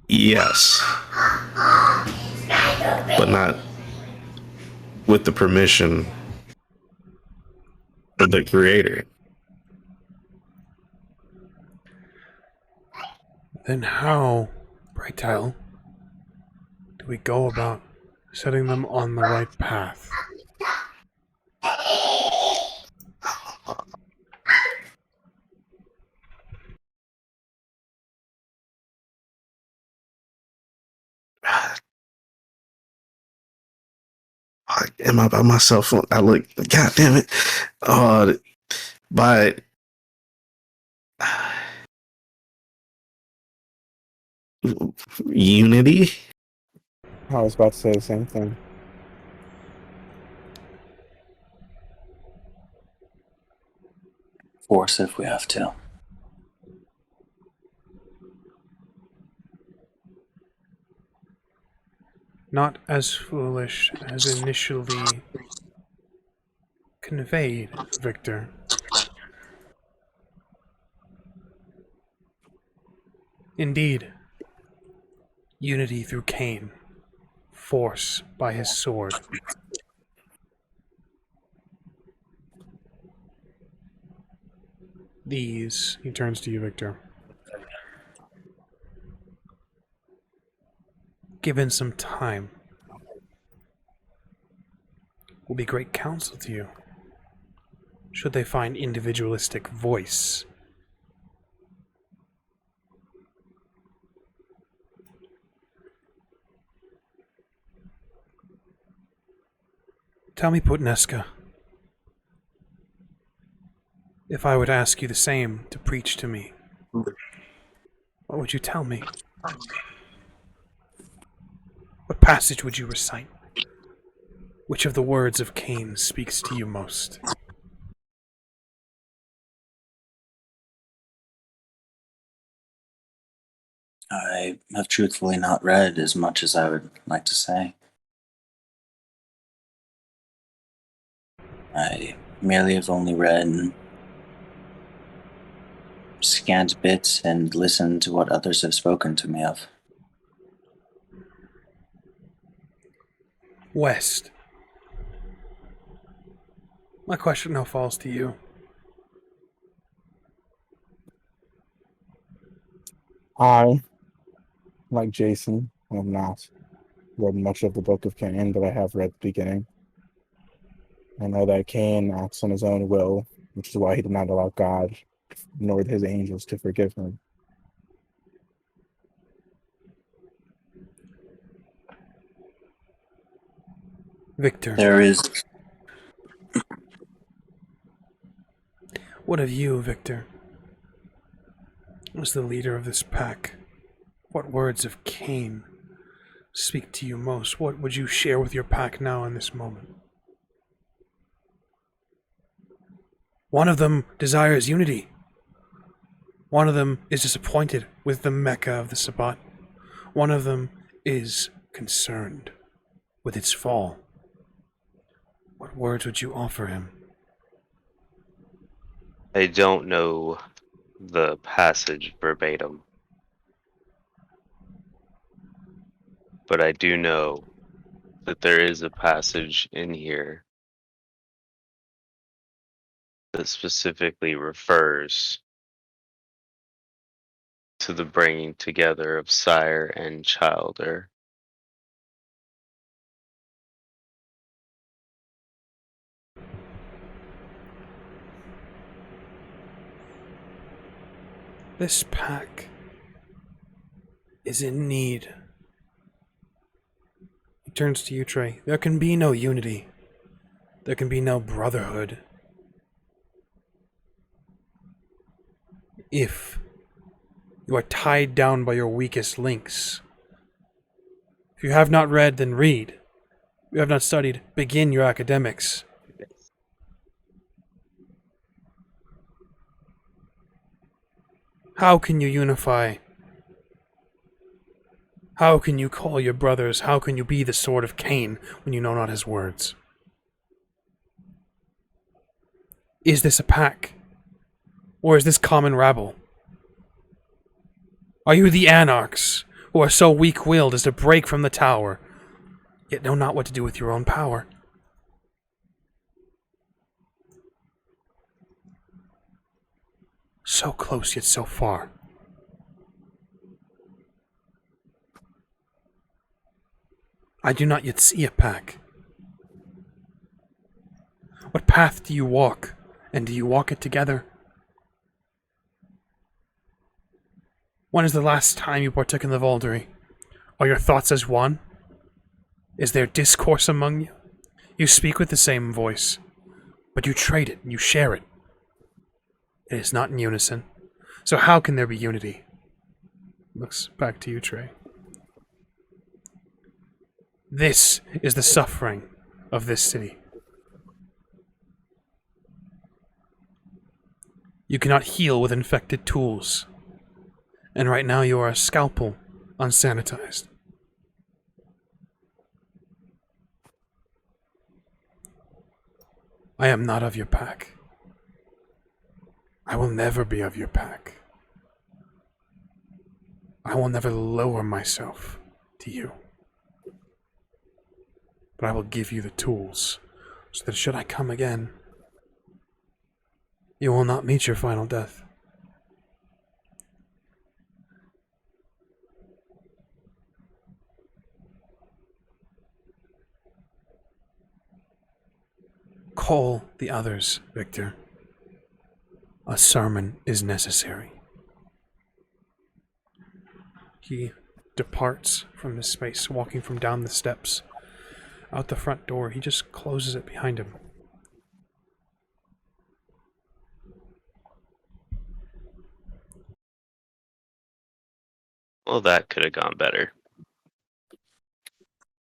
Yes, but not with the permission the creator. Then how, pray tell, do we go about setting them on the right path? Am I by myself? I look. God damn it! By unity. I was about to say the same thing. Force if we have to. Not as foolish as initially conveyed, Victor. Indeed, unity through Cain, force by his sword. These, he turns to you, Victor. Given some time, will be great counsel to you, should they find individualistic voice. Tell me, Putneska, if I were to ask you the same to preach to me, what would you tell me? What passage would you recite? Which of the words of Cain speaks to you most? I have truthfully not read as much as I would like to say. I merely have only read scant bits and listened to what others have spoken to me of. West. My question now falls to you. I, like Jason, have not read much of the Book of Cain, but I have read the beginning. I know that Cain acts on his own will, which is why he did not allow God nor his angels to forgive him. Victor. There is. What of you, Victor? As the leader of this pack, what words of Cain speak to you most? What would you share with your pack now in this moment? One of them desires unity. One of them is disappointed with the Mecca of the Sabbat. One of them is concerned with its fall. What words would you offer him? I don't know the passage verbatim, but I do know that there is a passage in here that specifically refers to the bringing together of sire and childer. This pack is in need. He turns to you, TREY. There can be no unity. There can be no brotherhood if you are tied down by your weakest links. If you have not read, then read. If you have not studied, begin your academics. How can you unify? How can you call your brothers? How can you be the sword of Cain when you know not his words? Is this a pack? Or is this common rabble? Are you the anarchs who are so weak-willed as to break from the tower, yet know not what to do with your own power? So close yet so far. I do not yet see a pack. What path do you walk, and do you walk it together? When is the last time you partook in the Vauldery? Are your thoughts as one? Is there discourse among you? You speak with the same voice, but you trade it and you share it. It is not in unison. So how can there be unity? Looks back to you, Trey. This is the suffering of this city. You cannot heal with infected tools. And right now you are a scalpel, unsanitized. I am not of your pack. I will never be of your pack. I will never lower myself to you. But I will give you the tools, so that should I come again, you will not meet your final death. Call the others, Victor. A sermon is necessary. He departs from this space, walking from down the steps. Out the front door, he just closes it behind him. Well, that could have gone better.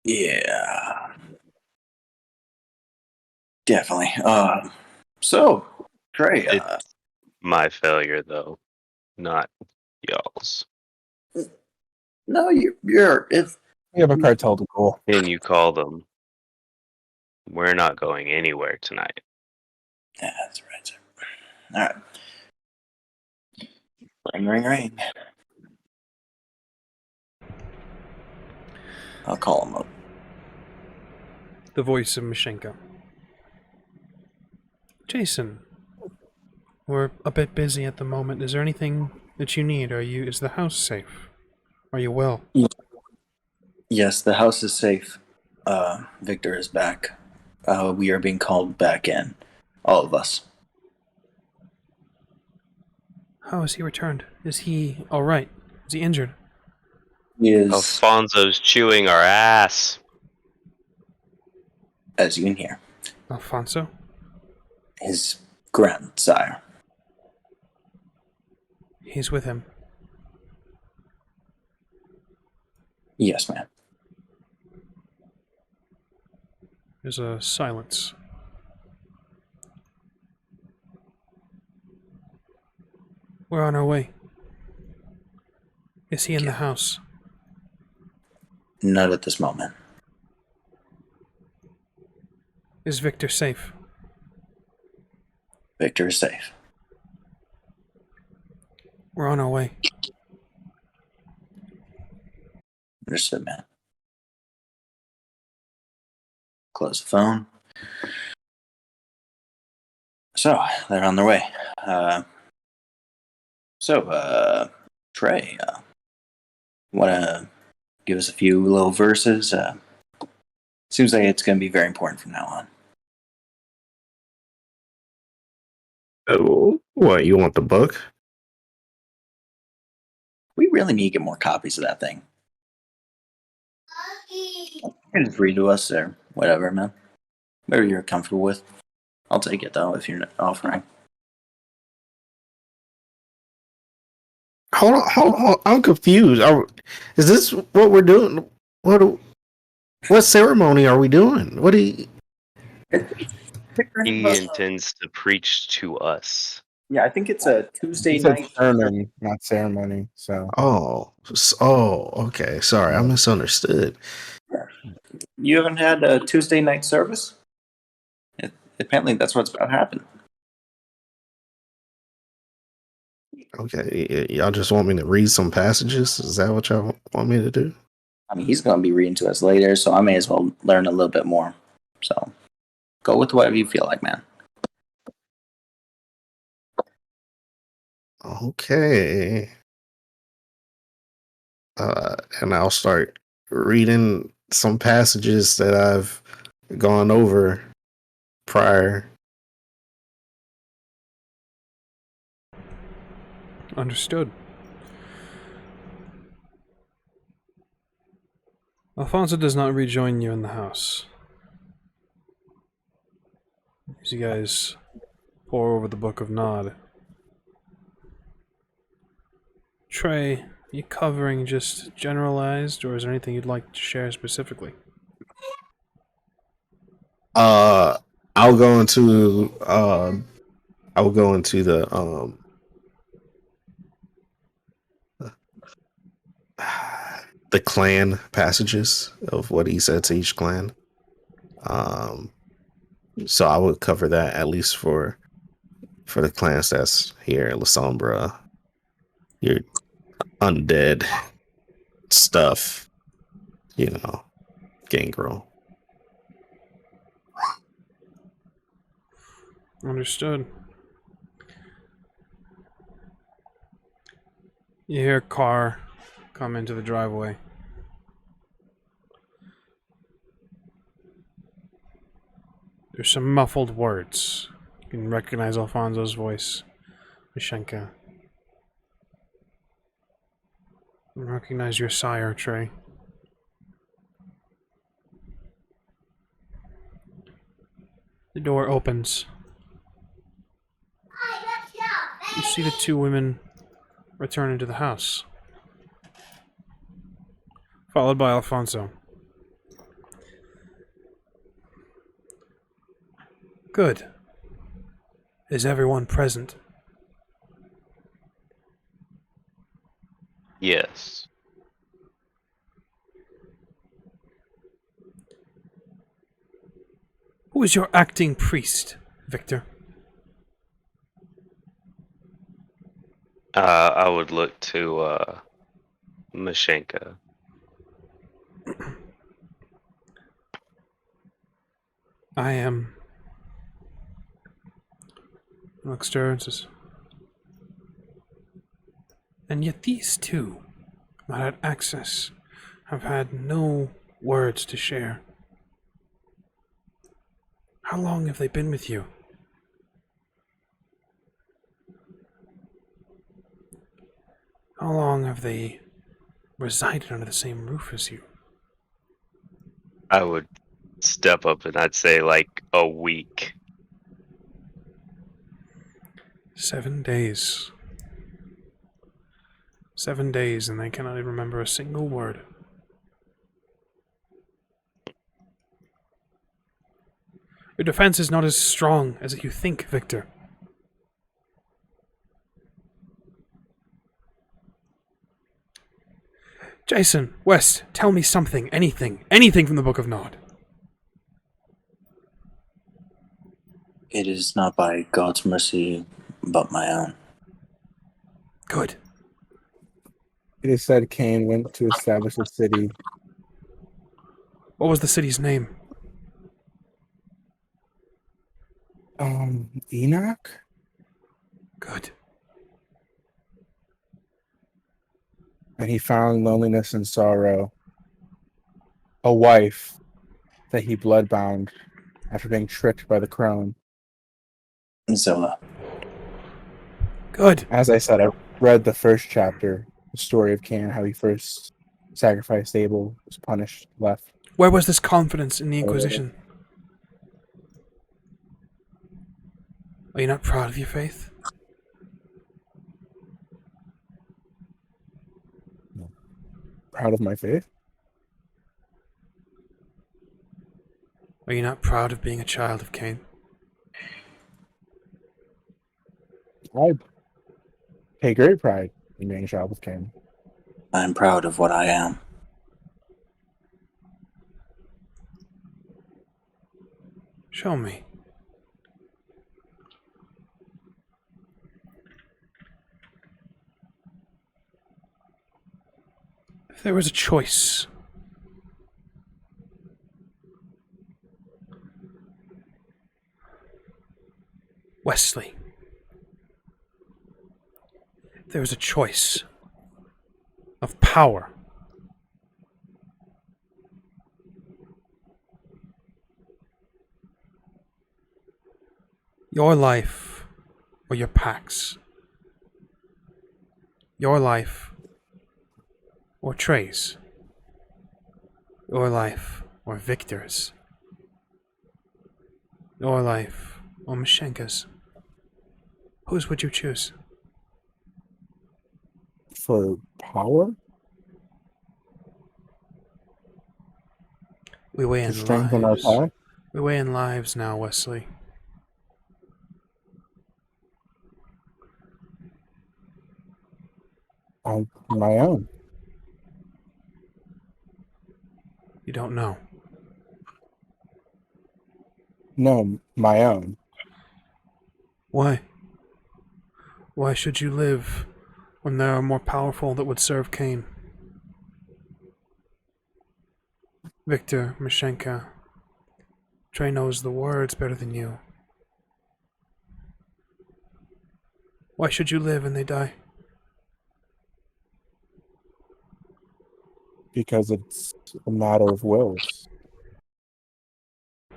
Yeah. Definitely. So, Trey, It's my failure, though, not y'all's. no, you're if We have a cartel to go. Can you call them? We're not going anywhere tonight. yeah, that's right, sir. All right. Ring, ring, ring. I'll call him up. The voice of Mashenko. Jason, we're a bit busy at the moment. Is there anything that you need? Is the house safe? Are you well? Yes, the house is safe. Victor is back. We are being called back in. All of us. How has he returned? Is he alright? Is he injured? He is, Alfonso's chewing our ass. as you can hear, Alfonso? his grandsire. He's with him. Yes, ma'am. There's a silence. We're on our way. Is he in the house? Not at this moment. Is Victor safe? Victor is safe. We're on our way. Understood, man. Close the phone. So, they're on their way. Trey, want to give us a few little verses? Seems like it's going to be very important from now on. Oh, what, you want the book? We really need to get more copies of that thing. You can just read to us or whatever, man. Whatever you're comfortable with. I'll take it, though, if you're not offering. Hold on, I'm confused. Is this what we're doing? What ceremony are we doing? What do you... He intends to preach to us. Yeah, I think it's a Tuesday It's a night. sermon, not ceremony. So Okay. Sorry, I misunderstood. You haven't had a Tuesday night service? Apparently, that's what's about to happen. Okay, y'all just want me to read some passages? Is that what y'all want me to do? I mean, he's going to be reading to us later, so I may as well learn a little bit more. So, go with whatever you feel like, man. Okay. And I'll start reading some passages that I've gone over prior. Understood. Alfonso does not rejoin you in the house. As you guys pour over the Book of Nod. Trey, are you covering just generalized, or is there anything you'd like to share specifically? I'll go into the the clan passages of what he said to each clan. So I would cover that at least for the clans that's here, La Sombra, your undead stuff, Gangrel. Understood. You hear a car come into the driveway. There's some muffled words. You can recognize Alfonso's voice. Mishenka. Recognize your sire, Trey. The door opens. You see the two women return into the house, followed by Alfonso. Good. Is everyone present? Yes. Who is your acting priest, Victor? I would look to Mashenka. I am. Looks to her and says, and yet these two, not had access, have had no words to share. How long have they been with you? How long have they resided under the same roof as you? I would step up and I'd say like a week. 7 days. 7 days, and they cannot even remember a single word. Your defense is not as strong as you think, Victor. Jason, West, tell me something, anything from the Book of Nod. It is not by God's mercy, but my own. Good. It is said Cain went to establish a city. What was the city's name? Enoch? Good. And he found loneliness and sorrow. A wife that he bloodbound after being tricked by the crone. Zola. Good. As I said, I read the first chapter, the story of Cain, how he first sacrificed Abel, was punished, left. Where was this confidence in the Inquisition? Are you not proud of your faith? Proud of my faith? Are you not proud of being a child of Cain? I take great pride in being a child of Cain. I am proud of what I am. Show me. If there was a choice, Wesley, there is a choice of power, your life or your pack's, your life or TREY's, your life or Victor's, your life or Mashenka's, whose would you choose? For power? We weigh To in strengthen our lives. pack? We weigh in lives now, Wesley. On my own. You don't know. No, my own. Why? Why should you live when there are more powerful that would serve Cain? Victor, Mashenka, TREY knows the words better than you. Why should you live and they die? Because it's a matter of wills. A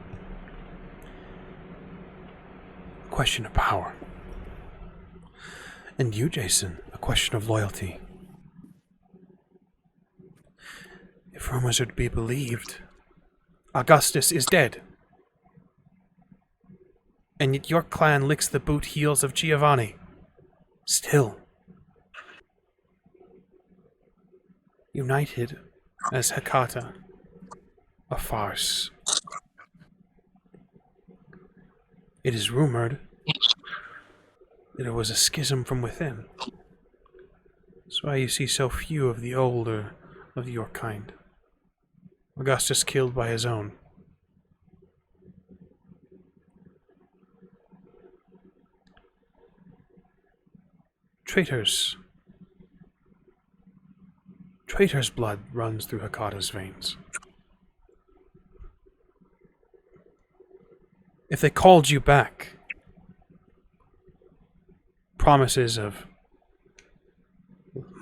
question of power. And you, Jason, a question of loyalty. If rumors are to be believed, Augustus is dead. And yet your clan licks the boot heels of Giovanni. Still. United as Hecata. A farce. It is rumored that it was a schism from within. That's why you see so few of the older of your kind. Augustus killed by his own. Traitors. Traitor's blood runs through Hecata's veins. If they called you back, promises of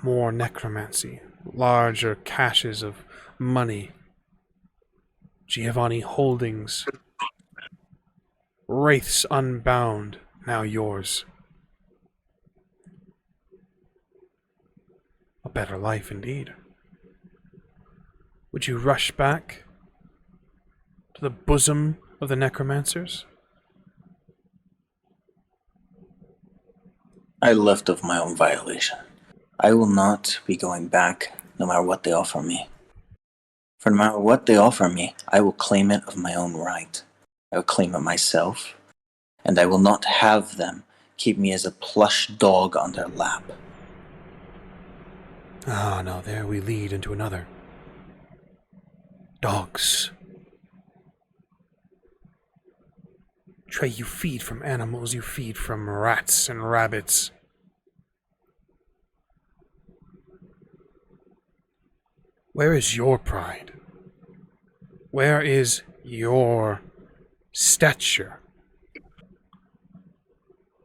more necromancy, larger caches of money, Giovanni holdings, wraiths unbound, now yours. A better life indeed. Would you rush back to the bosom of the necromancers? I left of my own violation. I will not be going back no matter what they offer me. For no matter what they offer me, I will claim it of my own right. I will claim it myself, and I will not have them keep me as a plush dog on their lap. Ah, now there we lead into another. Dogs. TREY, you feed from animals, you feed from rats and rabbits. Where is your pride? Where is your stature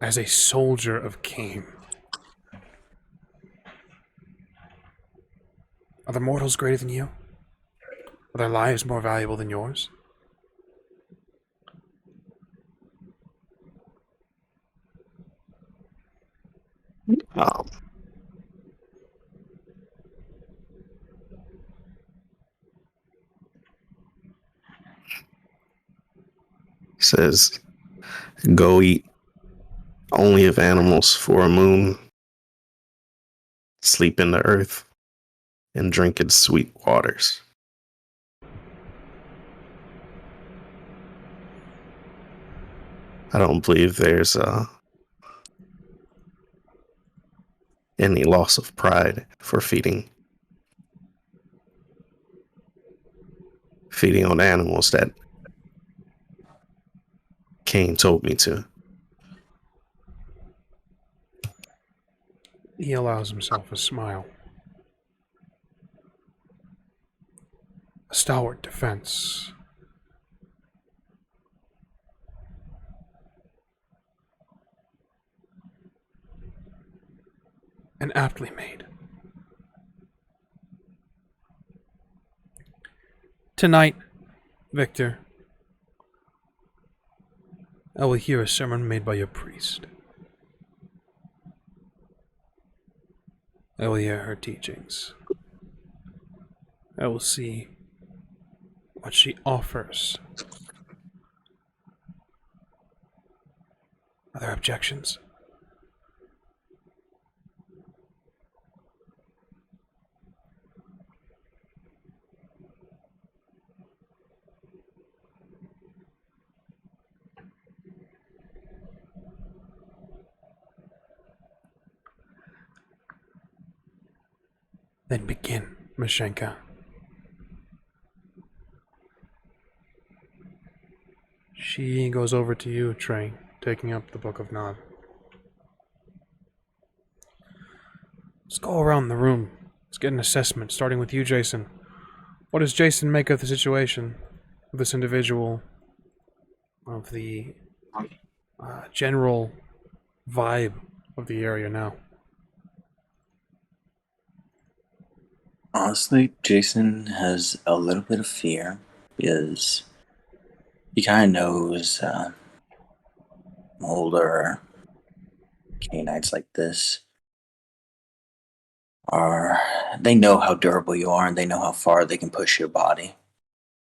as a soldier of Cain? Are the mortals greater than you? Are their lives more valuable than yours? Um, says, go eat only of animals for a moon, sleep in the earth, and drink its sweet waters. I don't believe there's any loss of pride for feeding on animals that Cain told me to. He allows himself a smile. A stalwart defense. and aptly made. Tonight, Victor, I will hear a sermon made by your priest. I will hear her teachings. I will see what she offers. Are there objections? Then begin, Mashenka. She goes over to you, Trey, taking up the Book of Nod. Let's go around the room. Let's get an assessment, starting with you, Jason. What does Jason make of the situation, of this individual, of the general vibe of the area now? Honestly, Jason has a little bit of fear because he kind of knows older canines like this they know how durable you are, and they know how far they can push your body.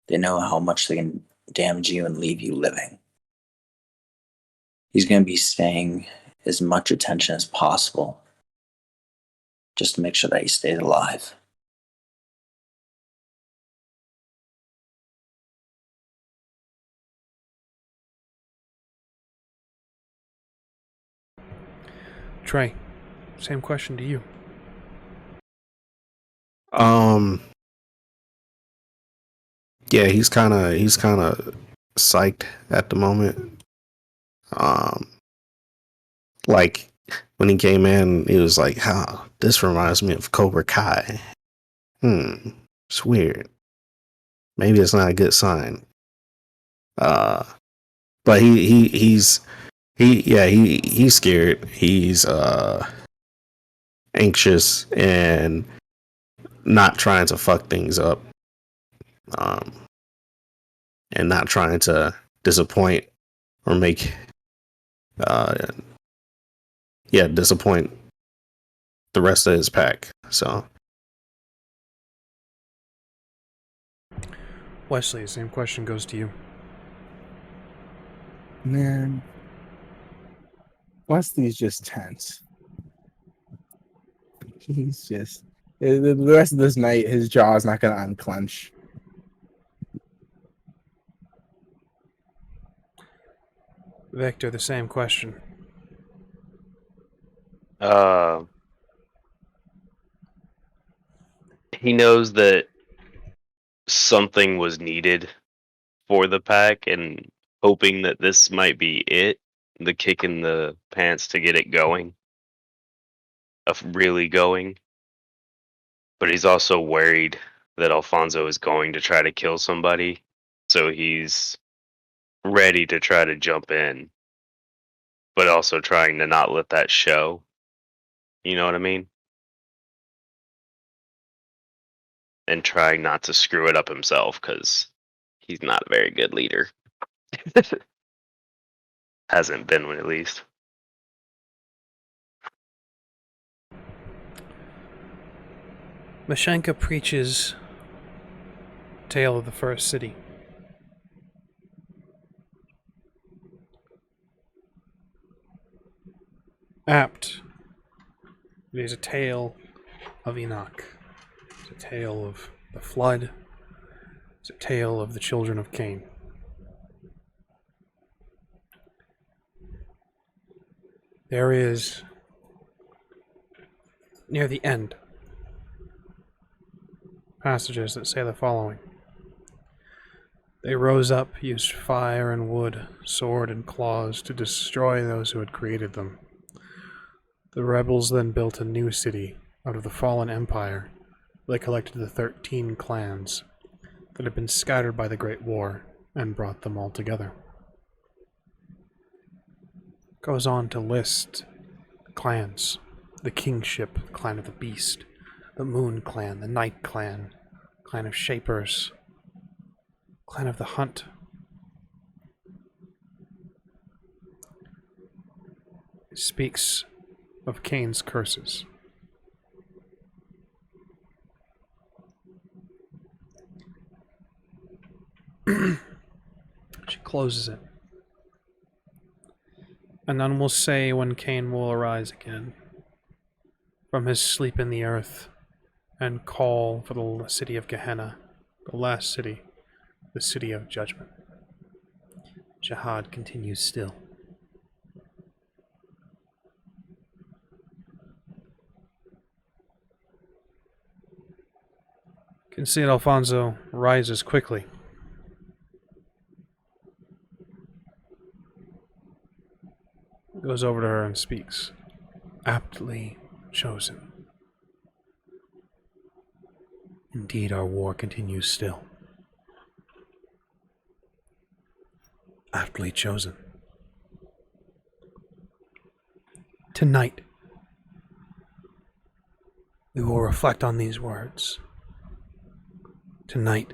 They know how much they can damage you and leave you living. He's going to be staying as much attention as possible just to make sure that he stays alive. Trey, same question to you. Yeah, he's kind of psyched at the moment. Like when he came in, he was like, "How this reminds me of Cobra Kai." It's weird. Maybe it's not a good sign. But he's scared. He's anxious and not trying to fuck things up. And not trying to disappoint or make disappoint the rest of his pack. So Wesley, same question goes to you. Man, Wesley's just tense. He's just the rest of this night, his jaw is not going to unclench. Victor, the same question. He knows that something was needed for the pack, and hoping that this might be it, the kick in the pants to get it going, of really going. But he's also worried that Alfonso is going to try to kill somebody, so he's ready to try to jump in, but also trying to not let that show. You know what I mean? And trying not to screw it up himself, because he's not a very good leader. Hasn't been one, at least. Mashenka preaches Tale of the First City. Apt. It is a tale of Enoch. It's a tale of the flood. It's a tale of the children of Cain. There is, near the end, passages that say the following. They rose up, used fire and wood, sword and claws to destroy those who had created them. The rebels then built a new city out of the fallen empire. They collected the 13 clans that had been scattered by the Great War and brought them all together. Goes on to list clans the kingship, the clan of the beast, the moon clan, the night clan, clan of shapers, clan of the hunt. It speaks of Cain's curses. She closes it. And none will say when Cain will arise again from his sleep in the earth and call for the city of Gehenna, the last city, the city of judgment. Jihad continues still. You can see that Alfonso rises quickly. Goes over to her and speaks. Aptly chosen. Indeed, our war continues still. Aptly chosen. Tonight, we will reflect on these words. Tonight,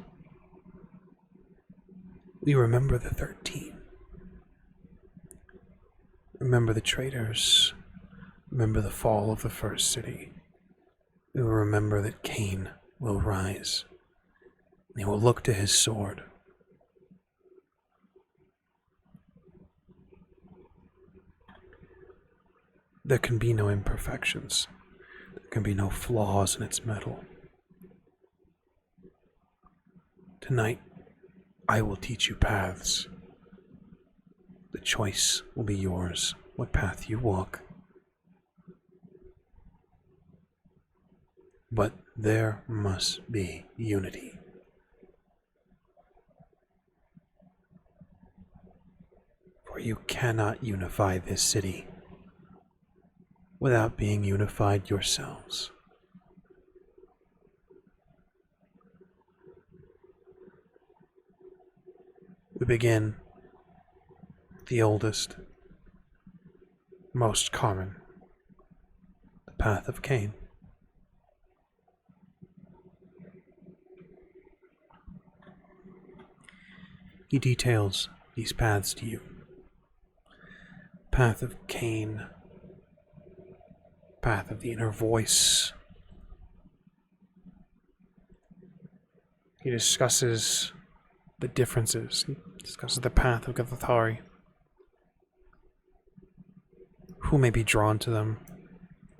we remember the 13. Remember the traitors. Remember the fall of the first city. We will remember that Cain will rise. And he will look to his sword. There can be no imperfections. There can be no flaws in its metal. Tonight, I will teach you paths. The choice will be yours, what path you walk. But there must be unity. For you cannot unify this city without being unified yourselves. We begin the oldest, most common, the path of Cain. He details these paths to you. Path of Cain, path of the inner voice. He discusses the differences. He discusses the path of Gathari. Who may be drawn to them,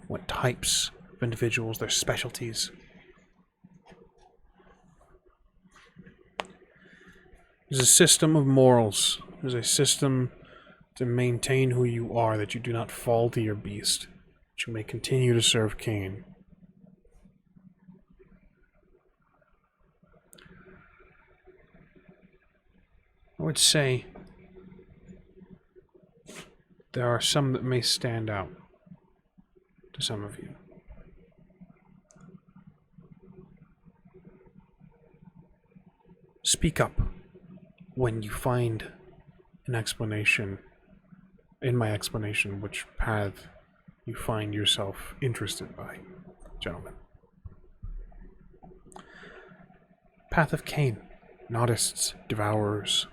what types of individuals, their specialties. There's a system of morals. There's a system to maintain who you are, that you do not fall to your beast, that you may continue to serve Cain. I would say there are some that may stand out to some of you. Speak up when you find an explanation, in my explanation, which path you find yourself interested by, gentlemen. Path of Cain, Naudists, Devourers.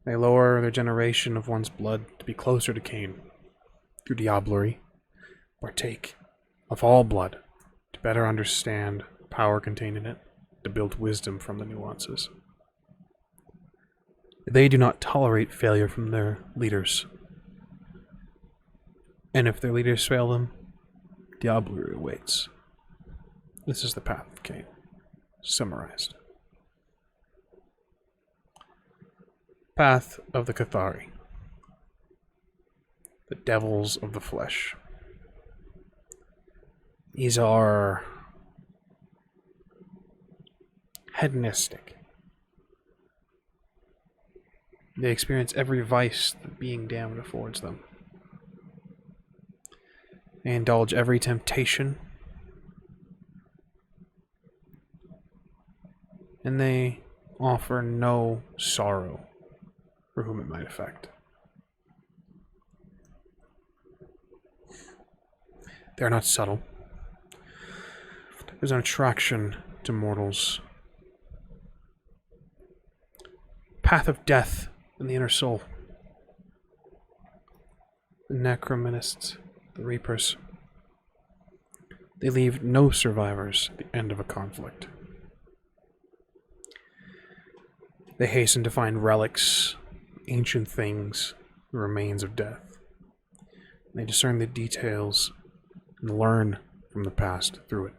They lower their generation of one's blood to be closer to Cain through diablerie, partake of all blood to better understand the power contained in it, to build wisdom from the nuances. They do not tolerate failure from their leaders. And if their leaders fail them, diablerie awaits. This is the path of Cain, summarized. Path of the Cathari, the devils of the flesh. These are hedonistic. They experience every vice that being damned affords them. They indulge every temptation. And they offer no sorrow for whom it might affect. They're not subtle. There's an attraction to mortals. Path of death in the inner soul. The necrominists, the reapers. They leave no survivors at the end of a conflict. They hasten to find relics, ancient things, the remains of death. They discern the details and learn from the past through it.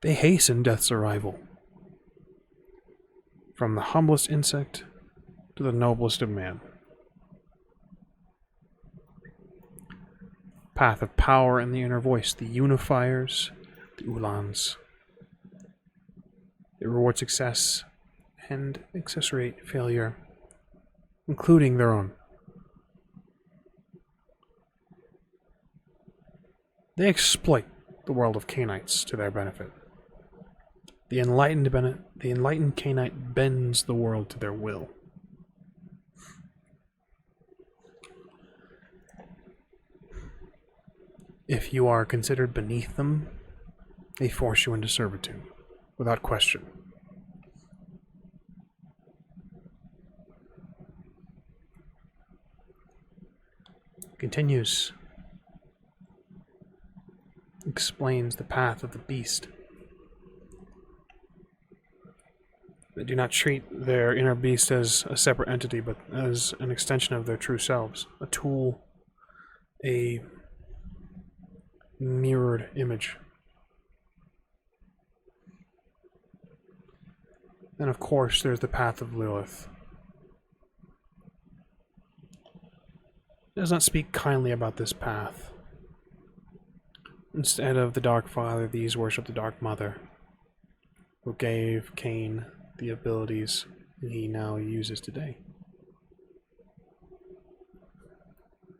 They hasten death's arrival. From the humblest insect to the noblest of man. Path of power and the inner voice, the unifiers, the ulans. They reward success and accentuate failure, including their own. They exploit the world of Canaanites to their benefit. The enlightened Canaanite bends the world to their will. If you are considered beneath them, they force you into servitude, without question. Continues. Explains the path of the beast. They do not treat their inner beast as a separate entity, but as an extension of their true selves. A tool, a mirrored image. And of course, there's the path of Lilith. It does not speak kindly about this path. Instead of the Dark Father, these worship the Dark Mother, who gave Cain the abilities he now uses today.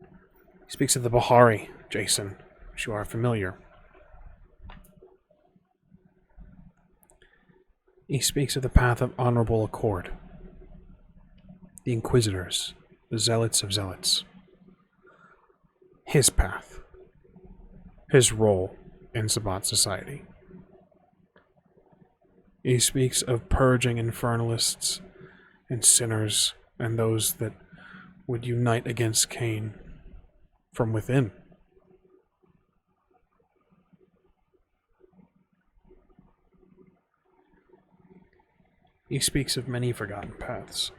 He speaks of the Bahari, Jason, which you are familiar. He speaks of the path of honorable accord, the Inquisitors, the Zealots of Zealots. His path, his role in Sabbat society. He speaks of purging infernalists and sinners and those that would unite against Cain from within. He speaks of many forgotten paths.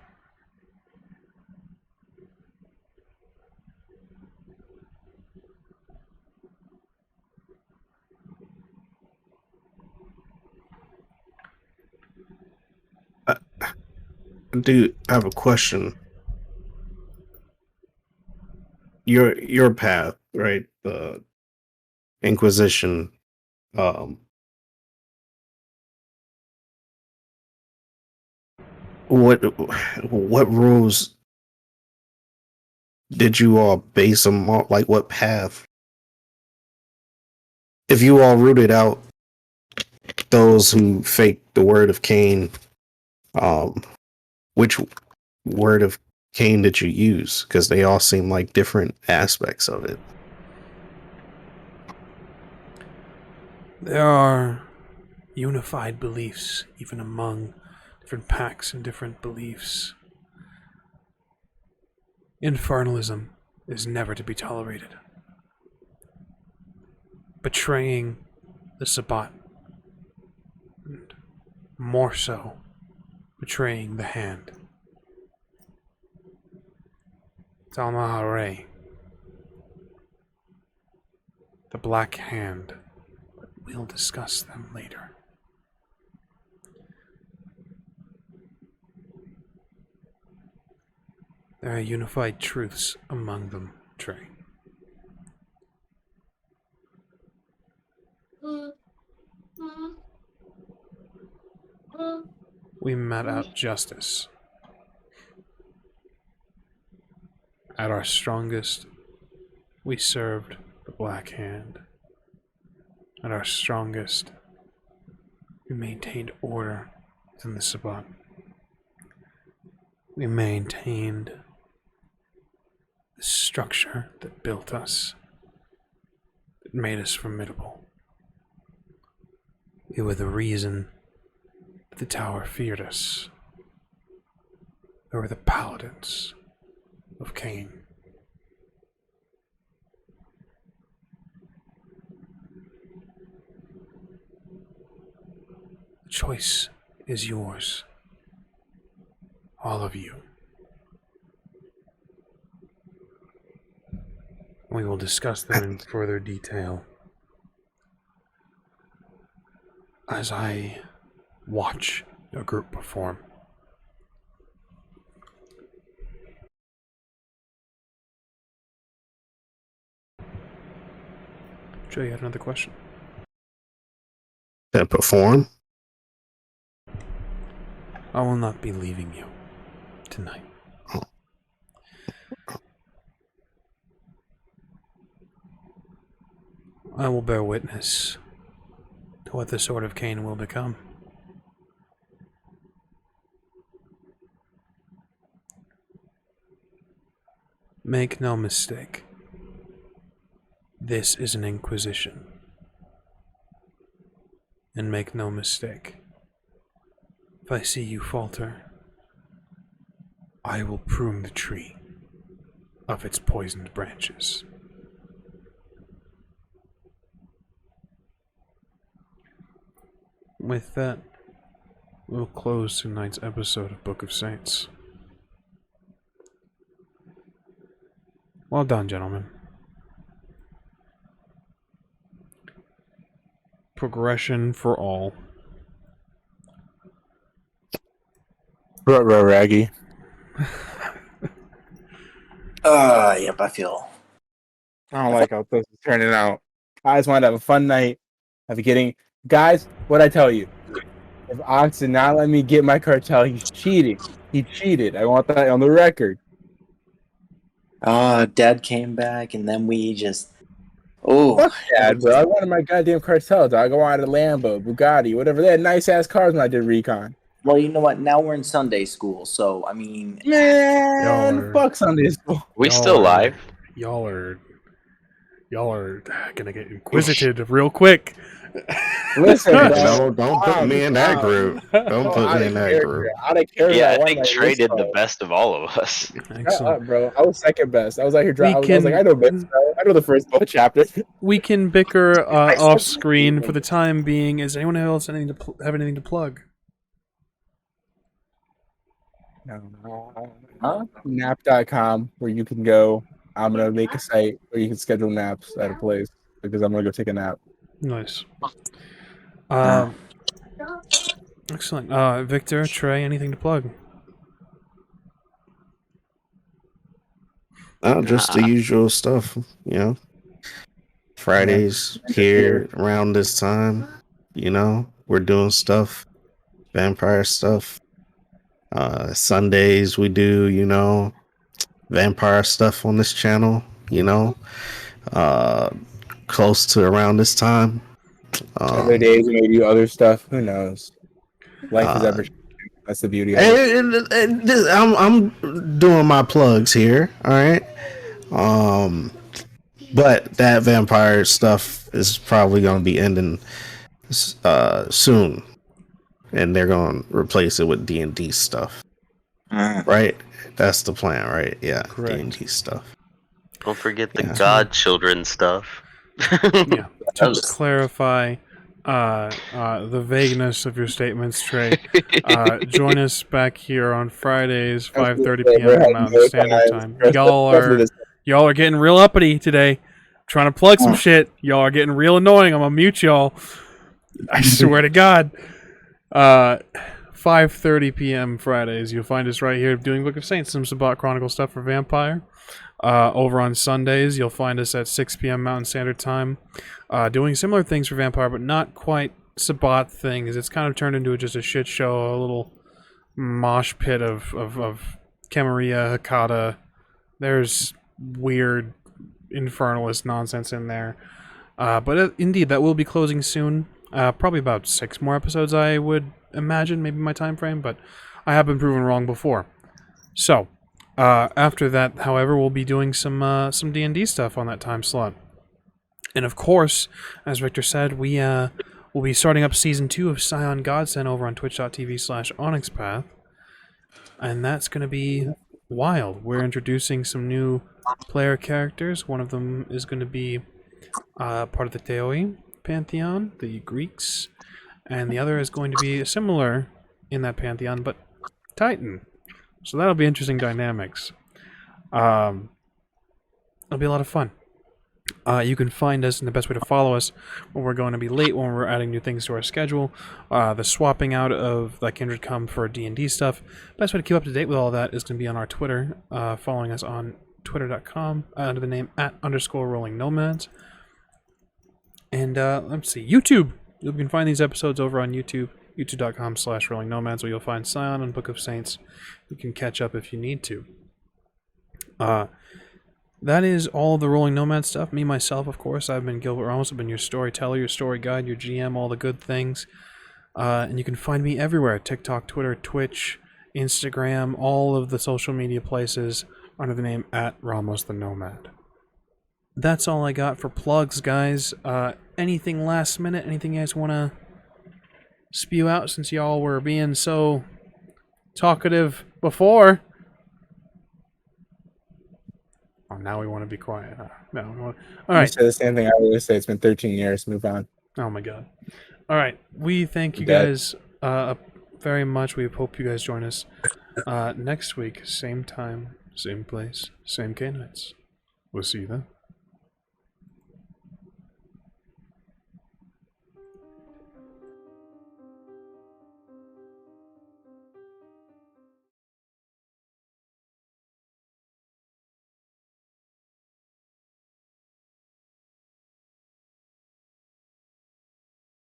Dude, I have a question. Your path, right? The Inquisition. What rules did you all base them on? Like, what path? If you all rooted out those who faked the word of Cain, which word of Cain did you use? Because they all seem like different aspects of it. There are unified beliefs, even among different pacts and different beliefs. Infernalism is never to be tolerated. Betraying the Sabbat, and more so, betraying the hand. TREY, the Black Hand, but we'll discuss them later. There are unified truths among them, TREY. We met out justice. At our strongest, we served the Black Hand. At our strongest, we maintained order within the Sabbat. We maintained the structure that built us. that made us formidable. You were the reason the tower feared us. They were the paladins of Cain. The choice is yours. All of you. We will discuss them in further detail as I watch your group perform. Joe, you had another question? That perform? I will not be leaving you tonight. Oh. I will bear witness to what the Sword of Cain will become. Make no mistake. This is an inquisition. And make no mistake. If I see you falter, I will prune the tree of its poisoned branches. With that, we'll close tonight's episode of Book of Saints. Well done, gentlemen. Progression for all. Raggy. Yep, I feel. I don't like how this is turning out. I just want to have a fun night of getting. Guys, what'd I tell you? If Ox did not let me get my cartel, he's cheating. He cheated. I want that on the record. Dad came back, and then we just. Oh, Fuck Dad, bro. I wanted my goddamn cartel, dog. I wanted a Lambo, Bugatti, whatever. They had nice ass cars when I did recon. well, you know what? Now we're in Sunday school, so I mean, Man, Y'all are- fuck Sunday school. We Y'all still are- live? Y'all are gonna get inquisitive real quick. Listen, bro. Don't put me in that group. Don't put me in that group. I don't care. Yeah, I won think my Trey list did the card. best of all of us. Shut Excellent. up, bro. I was second best. I was out here driving. We I was like, can- I know best, bro. I know the first both chapters. We can bicker I said off screen something. for the time being. Is anyone else have anything to plug? huh? Nap.com, where you can go. I'm gonna make a site where you can schedule naps at a place because I'm gonna go take a nap. Nice. Excellent. Victor, Trey, anything to plug? Just the usual stuff, you know. Fridays here around this time, you know, we're doing stuff, vampire stuff. Sundays we do, you know, vampire stuff on this channel, you know. Close to around this time. Other days we may do other stuff. Who knows? Life is ever. That's the beauty of it. I'm doing my plugs here, all right. But that vampire stuff is probably going to be ending soon, and they're going to replace it with D&D stuff, right? That's the plan, right? Yeah, Correct. D&D stuff. Don't forget the Yeah. godchildren stuff. Yeah. To clarify the vagueness of your statements, Trey, join us back here on Fridays, 5:30 p.m. Mountain Standard Time. Y'all are getting real uppity today. Trying to plug some shit. Y'all are getting real annoying. I'm gonna mute y'all. I swear to God. 5:30 p.m. Fridays. You'll find us right here doing Book of Saints, some Sabbat Chronicle stuff for Vampire. Over on Sundays, you'll find us at 6 p.m. Mountain Standard Time, doing similar things for Vampire, but not quite Sabbat things. It's kind of turned into just a shit show, a little mosh pit of Camarilla, Hakata. There's weird infernalist nonsense in there. But indeed, that will be closing soon. Probably about 6 more episodes, I would imagine, maybe my time frame, but I have been proven wrong before. So, after that, however, we'll be doing some D&D stuff on that time slot. And of course, as Victor said, we will be starting up Season 2 of Scion Godsend over on twitch.tv/OnyxPath. And that's going to be wild. We're introducing some new player characters. One of them is going to be part of the TREY pantheon, the Greeks. And the other is going to be similar in that pantheon, but Titan. So that'll be interesting dynamics. It'll be a lot of fun. You can find us, and the best way to follow us when we're going to be late, when we're adding new things to our schedule, the swapping out of the Kindred Come for D&D stuff. Best way to keep up to date with all that is going to be on our Twitter, following us on twitter.com under the name @_RollingNomads. And let's see, YouTube. You can find these episodes over on YouTube, youtube.com/RollingNomads, where you'll find Scion and Book of Saints. You can catch up if you need to. That is all the Rolling Nomad stuff. Me, myself, of course. I've been Gilbert Ramos. I've been your storyteller, your story guide, your GM, all the good things. And you can find me everywhere. TikTok, Twitter, Twitch, Instagram, all of the social media places under the name @Ramos the Nomad. That's all I got for plugs, guys. Anything last minute? Anything you guys want to spew out since y'all were being so talkative before? Oh, now we want to be quiet. No, we want... All right. You say the same thing I always say. It's been 13 years. Move on. Oh my god. All right. We thank you Dead. guys very much. We hope you guys join us next week. Same time, same place, same K-Nights. We'll see you then.